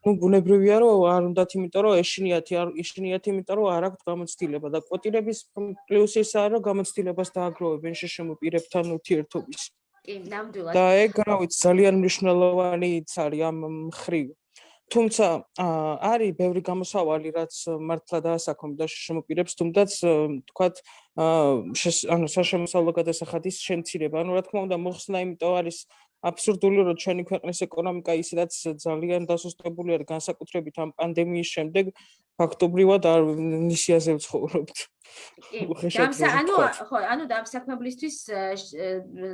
ნუ ბუნებრივია, რომ არ უნდათ, იმიტომ რომ ეშინიათი, იმიტომ რომ არ აქვთ გამოცდილება და კვოტირების პლუსი ისაა, რომ გამოცდილებას დააგროვებენ შეშმოპირებთან ურთიერთობის. კი, ნამდვილად. და ეგ რა ვიცი, ძალიან მნიშვნელოვანიც არის ამ მხრივ. თუმცა არის ბევრი გამოსავალი, რაც მართლა დაასაქმებდა შემოპირებს, თუმდაც თქვათ, ანუ საშემოსავლო გადასახადის შემცირება. ანუ რა თქმა უნდა, მოხსნა, იმიტომ არის აბსურდული, რომ ჩვენი ქვეყნის ეკონომიკა ისედაც ძალიან დასუსტებული არის, განსაკუთრებით ამ პანდემიის შემდეგ, ფაქტობრივად არ ნისიაზე ვცხოვრობთ. ანუ დამსაქმებლისთვის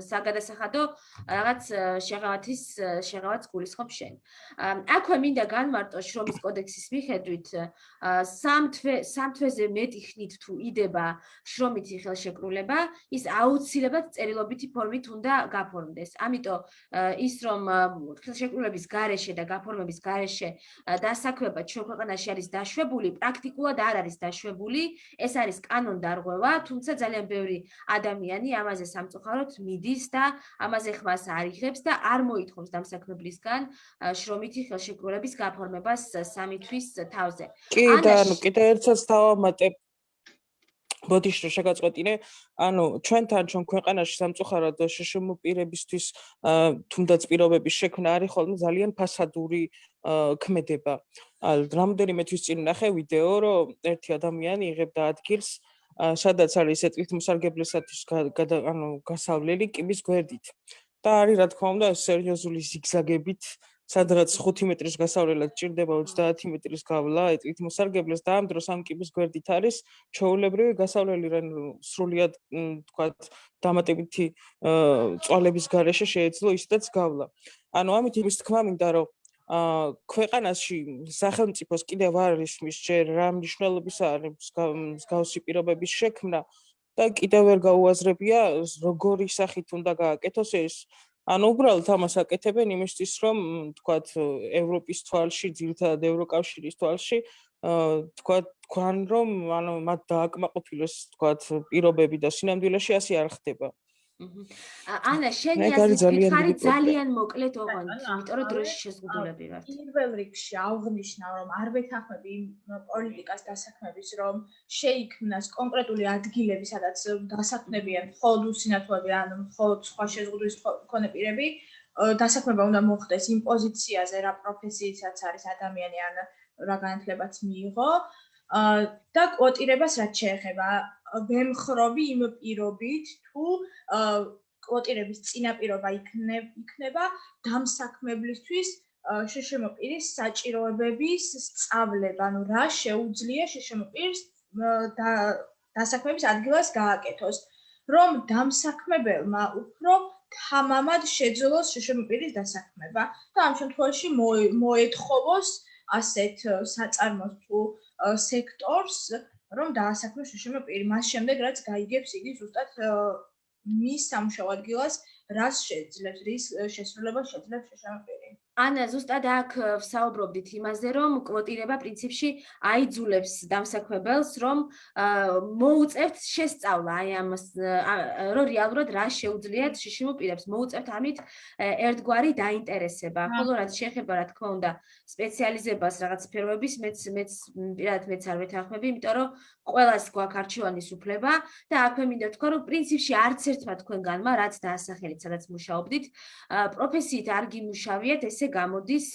საგადასახადო რაღაც შეღავათს გულისხმობ შენ. აქვე მინდა განმარტო შრომის კოდექსის მიხედვით, სამ თვეზე მეტი ხნით თუ იდება შრომითი ხელშეკრულება, ის აუცილებლად წერილობითი ფორმით უნდა გაფორმდეს. ამიტომ ის რომ ხელშეკრულების გარეშე და გაფორმების გარეშე დასაქმება ჩვენ ქვეყანაში არის დაშვებული, პრაქტიკულად არ არის დაშვებული, ეს არის კანონდარღვევა, თუმცა ძალიან ბევრი ადამიანი ამაზე სამწუხაროდ მიდის და ამაზე ხმას არ იღებს და არ მოითხოვს დამსაქმებლისგან შრომითი ხელშეკრულების გაფორმებას 3 თვის თავზე. კი და ანუ კიდე ერთსაც დავამატებ ბოდიშ შეგაწყვეტინე, ანუ ჩვენთან ჩვენ ქვეყანაში სამწუხაროდ შეშმოპირებისთვის თუნდაც პირობების შექმნა არის ხოლმე ძალიან ფასადური ქმედება. რამდენიმე თვის წინ ნახე ვიდეო, რომ ერთი ადამიანი იღებდა ადგილს, სადაც არის ეთნიკმოსარგებლისათვის გასავლელი კიბის გვერდით. და არის რა თქმა უნდა სერიოზული ზიგზაგებით, სადღაც 5 მეტრის გასავლელად ჭირდება 30 მეტრის გავლა ეთნიკმოსარგებლეს და ამ დროს ამ კიბის გვერდით არის ჩვეულებრივი გასავლელი, სრულიად თქვათ დამატებითი წვალების გარეშე შეეძლო ისედაც გავლა. ანუ ამით იმის თქმა მინდა, რომ ქვეყანაში სახელმწიფოს კიდევ არ ისმის ჯერ რა მნიშვნელობისა არის მსგავსი პირობების შექმნა და კიდევ ვერ გაუაზრებია როგორი სახით უნდა გააკეთოს ეს. ანუ უბრალოდ ამას აკეთებენ იმისთვის, რომ თქვათ ევროპის თვალში, ძირითადად ევროკავშირის თვალში, თქვათ თქვან რომ ანუ მათ დააკმაყოფილოს თქვათ პირობები და სინამდვილეში ასე არ ხდება. ანა, შენი აზრით ხარი ძალიან მოკლედ ოღონდ, იმიტომ რომ დროშის შეზღუდულები ვართ. პირველ რიგში აღნიშნა, რომ არ ვეთანხმები იმ პოლიტიკას დასაქმების, რომ შეიქმნას კონკრეტული ადგილები, სადაც დასაქმებიან მხოლოდ უსინათლოები ან მხოლოდ სხვა შეზღუდვის მქონე პირები, დასაქმება უნდა მოხდეს იმ პოზიციაზე, რა პროფესიითაც არის ადამიანი ან რა განათლებაც მიიღო. და კვოტირებას რაც შეეხება, ვემხრობი იმ პირობით, თუ კვოტირების წინაპირობა იქნება დამსაქმებლისთვის შეშმოპირის საჭიროებების სწავლება, ანუ რა შეუძლია შეშმოპირს დასაქმების ადგილას გააკეთოს, რომ დამსაქმებელმა უფრო თამამად შეძლოს შეშმოპირის დასაქმება და ამ შემთხვევაში მოეთხოვოს ასეთ საწარმოს თუ სექტორს, რომ დაასაქმოს შეშმოპირი, მას შემდეგ რაც გაიგებს იგი ზუსტად მის სამუშაო ადგილას რას შეძლებს, რის შესრულებას შეძლებს შეშმოპირი. ან ზუსტად აქ ვსაუბრობდით იმაზე, რომ კვოტირება პრინციპში აიძულებს დამსაქმებელს, რომ მოუწევთ შესწავლა აი ამას, რომ რეალურად რა შეუძლიათ შიშიმ პირებს, მოუწევთ ამით ერთგვარი დაინტერესება. ხოლო რაც შეეხება, რა თქმა უნდა, სპეციალიზებას რაღაც სფეროების, პირადად მეც არ ვეთანხმები, იმიტომ რომ ყველას გვაქვს არჩევანის უფლება და აქვე მინდა ვთქვა, რომ პრინციპში არც ერთმა თქვენგანმა, რაც დაასახელეთ, სადაც მუშაობდით, პროფესიით არ გიმუშავიეთ, ესე გამოდის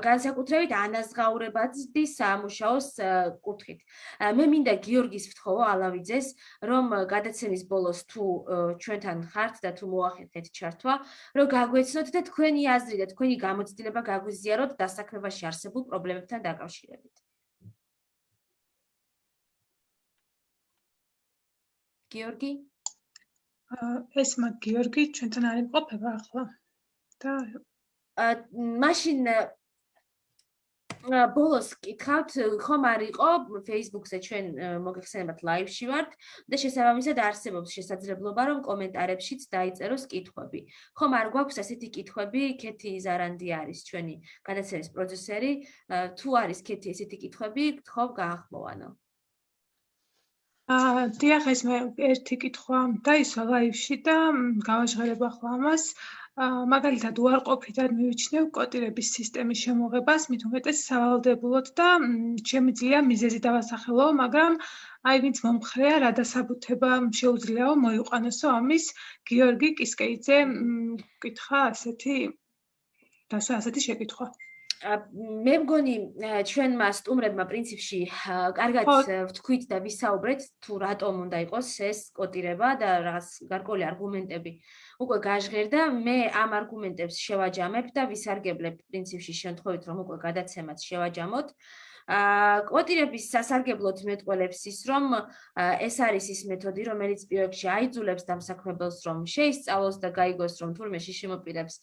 განსაკუთრებით ანაზღაურებადი სამუშაოს კუთხით. მე მინდა გიორგის ვთხოვა ალავიძეს, რომ გადაცემის ბოლოს თუ ჩვენთან ხართ და თუ მოახერხეთ ჩართვა, რომ გაგვეცნოთ და თქვენი აზრი და თქვენი გამოცდილება გაგვიზიაროთ დასაქმებაში არსებულ პრობლემებთან დაკავშირებით. გიორგი? ესმა გიორგი ჩვენთან არ იმყოფება ახლა და მაშინ ბოლოს კითხავთ, ხომ არ იყო Facebook-ზე ჩვენ მოგეხსენებათ ლაივში ვართ და შესაბამისად არსებობს შესაძლებლობა, რომ კომენტარებშიც დაიწეროს კითხვები. ხომ არ გვაქვს ასეთი კითხვები? ქეთი ზარანდი არის ჩვენი გადაცემის პროდიუსერი. თუ არის ქეთი ესეთი კითხვები, გთხოვ გაახმოვანო. დიახ, ეს მე ერთი კითხვა დაისვა ლაივში და გავაჟღერებ ახლა ამას. მაგალითად უარყოფითად მივიჩნევ კოტირების სისტემის შემოღებას, მით უმეტეს სავალდებულოდ და შემიძლია მიზეზი დავასახელო, მაგრამ აი ვინც მომხრეა, რა დასაბუთება შეუძლიაო მოიყვანოსო ამის. გიორგი კისკეიძე კითხა ასეთი შეკითხვა. მე მგონი ჩვენმა სტუმრებმა პრინციპში კარგად ვთქვით და ვისაუბრეთ თუ რატომ უნდა იყოს ეს კოტირება და რაღაც გარკვეული არგუმენტები უკვე გაჟღერდა. მე ამ არგუმენტებს შევაჯამებ და ვისარგებლებ პრინციპში შემთხვევით რომ უკვე გადაცემაც შევაჯამოთ. კოტირების სასარგებლოდ მეტყველებს ის, რომ ეს არის ის მეთოდი, რომელიც პირველ რიგში აიძულებს დამსაქმებელს, რომ შეისწავლოს და გაიგოს, რომ თურმე შიშიმ პირებს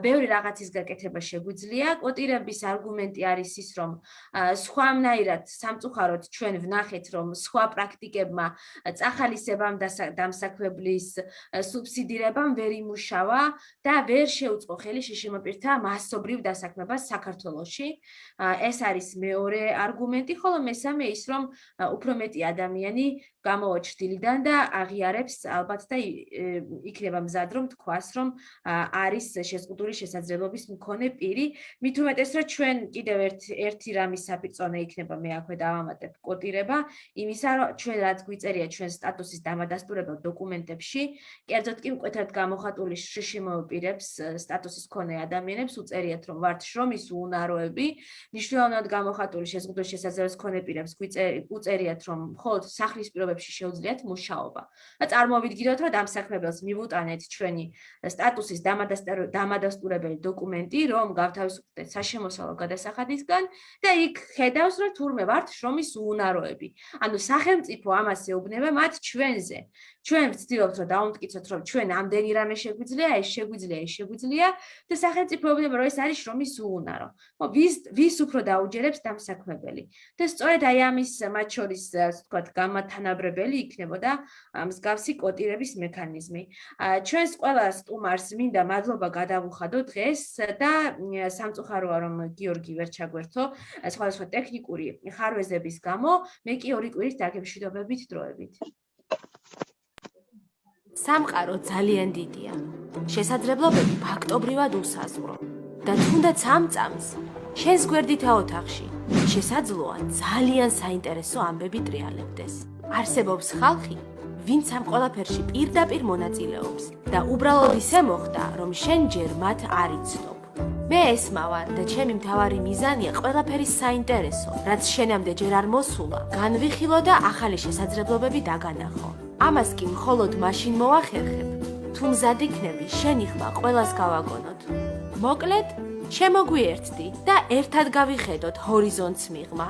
ბევრი რაღაცის გაკეთება შეგვიძლია. კოტირების არგუმენტი არის ის, რომ სხვანაირად სამწუხაროდ ჩვენ ვნახეთ, რომ სხვა პრაქტიკებმა წახალისებამ დამსაქმებლის სუბსიდირებამ ვერ იმუშავა და ვერ შეუწყო ხელი შიშიმ პირთა მასობრივ დასაქმებას საქართველოში. ეს არის მეორე არგუმენტი, ხოლო მესამე ის, რომ უფრო მეტი ადამიანი გამოვა ჩრდილიდან და აღიარებს ალბათ და იქნება მზად რომ თქვას, რომ არის შეზღუდული შესაძლებლობის მქონე პირი. მით უმეტეს, რომ ჩვენ კიდევ ერთი რამის საპირწონე იქნება, მე აქვე დავამატებ კოტირება, იმისა, რომ ჩვენ რაც გვიწერია ჩვენ სტატუსის დამადასტურებელ დოკუმენტებში, კერძოდ კი მკვეთრად გამოხატული შიშიმ პირებს, სტატუსის მქონე ადამიანებს უწერიათ, რომ ვართ შრომის უუნაროები, მნიშვნელოვნად გამოხატული შეზღუდული შესაძლებლობის მქონე პირებს უწერიათ, რომ მხოლოდ სახლის პირობებში შეუძლიათ მუშაობა. და წარმოვიდგინოთ, რომ დამსაქმებელს მივუტანეთ ჩვენი სტატუსის დამადასტურებელი დოკუმენტი, რომ გავთავისუფლდეთ საშემოსავლო გადასახადისგან და იქ ხედავს, რომ თურმე ვართ შრომის უუნაროები. ანუ სახელმწიფო ამას ეუბნება მათ ჩვენზე. ჩვენ ვცდილობთ, რომ დავუმტკიცოთ, რომ ჩვენ ამდენი რამე შეგვიძლია, ეს შეგვიძლია და სახელმწიფო ეუბნება, რომ ეს არის შრომის უუნარო. ვის უფრო დაუჯერებს დამსაქმებელი. და სწორედ აი ამის მათ შორის, ასე ვთქვათ, გამათანაბრებელი იქნებოდა მსგავსი კოტირების მექანიზმი. ჩვენს ყველა სტუმარს მინდა მადლობა გადავუხადო დღეს და სამწუხაროა, რომ გიორგი ვერ ჩაგვერთო სხვადასხვა ტექნიკური ხარვეზების გამო, მე კი ორი კვირით დაგემშვიდობებით დროებით. სამყარო ძალიან დიდია. შესაძლებლობები ფაქტობრივად უსაზღვრო. და თუნდაც ამ წამს შენს გვერდითა ოთახში შესაძლოა ძალიან საინტერესო ამბები ტრიალებდეს. არსებობს ხალხი, ვინც ამ ყველაფერში პირდაპირ მონაწილეობს და უბრალოდ ისე მოხდა, რომ შენ ჯერ მათ არ იცნობ. მე ესმავარ და ჩემი მთავარი მიზანია ყველაფერის საინტერესო, რაც შენამდე ჯერ არ მოსულა, განვიხილო და ახალი შესაძლებლობები დაგანახო. ამას კი მხოლოდ მაშინ მოახერხებ, თუ მზად იქნები შენი ხმა ყველას გავაგონოთ. მოკლედ, შემოგვიერთდი და ერთად გავიხედოთ ჰორიზონტს მიღმა.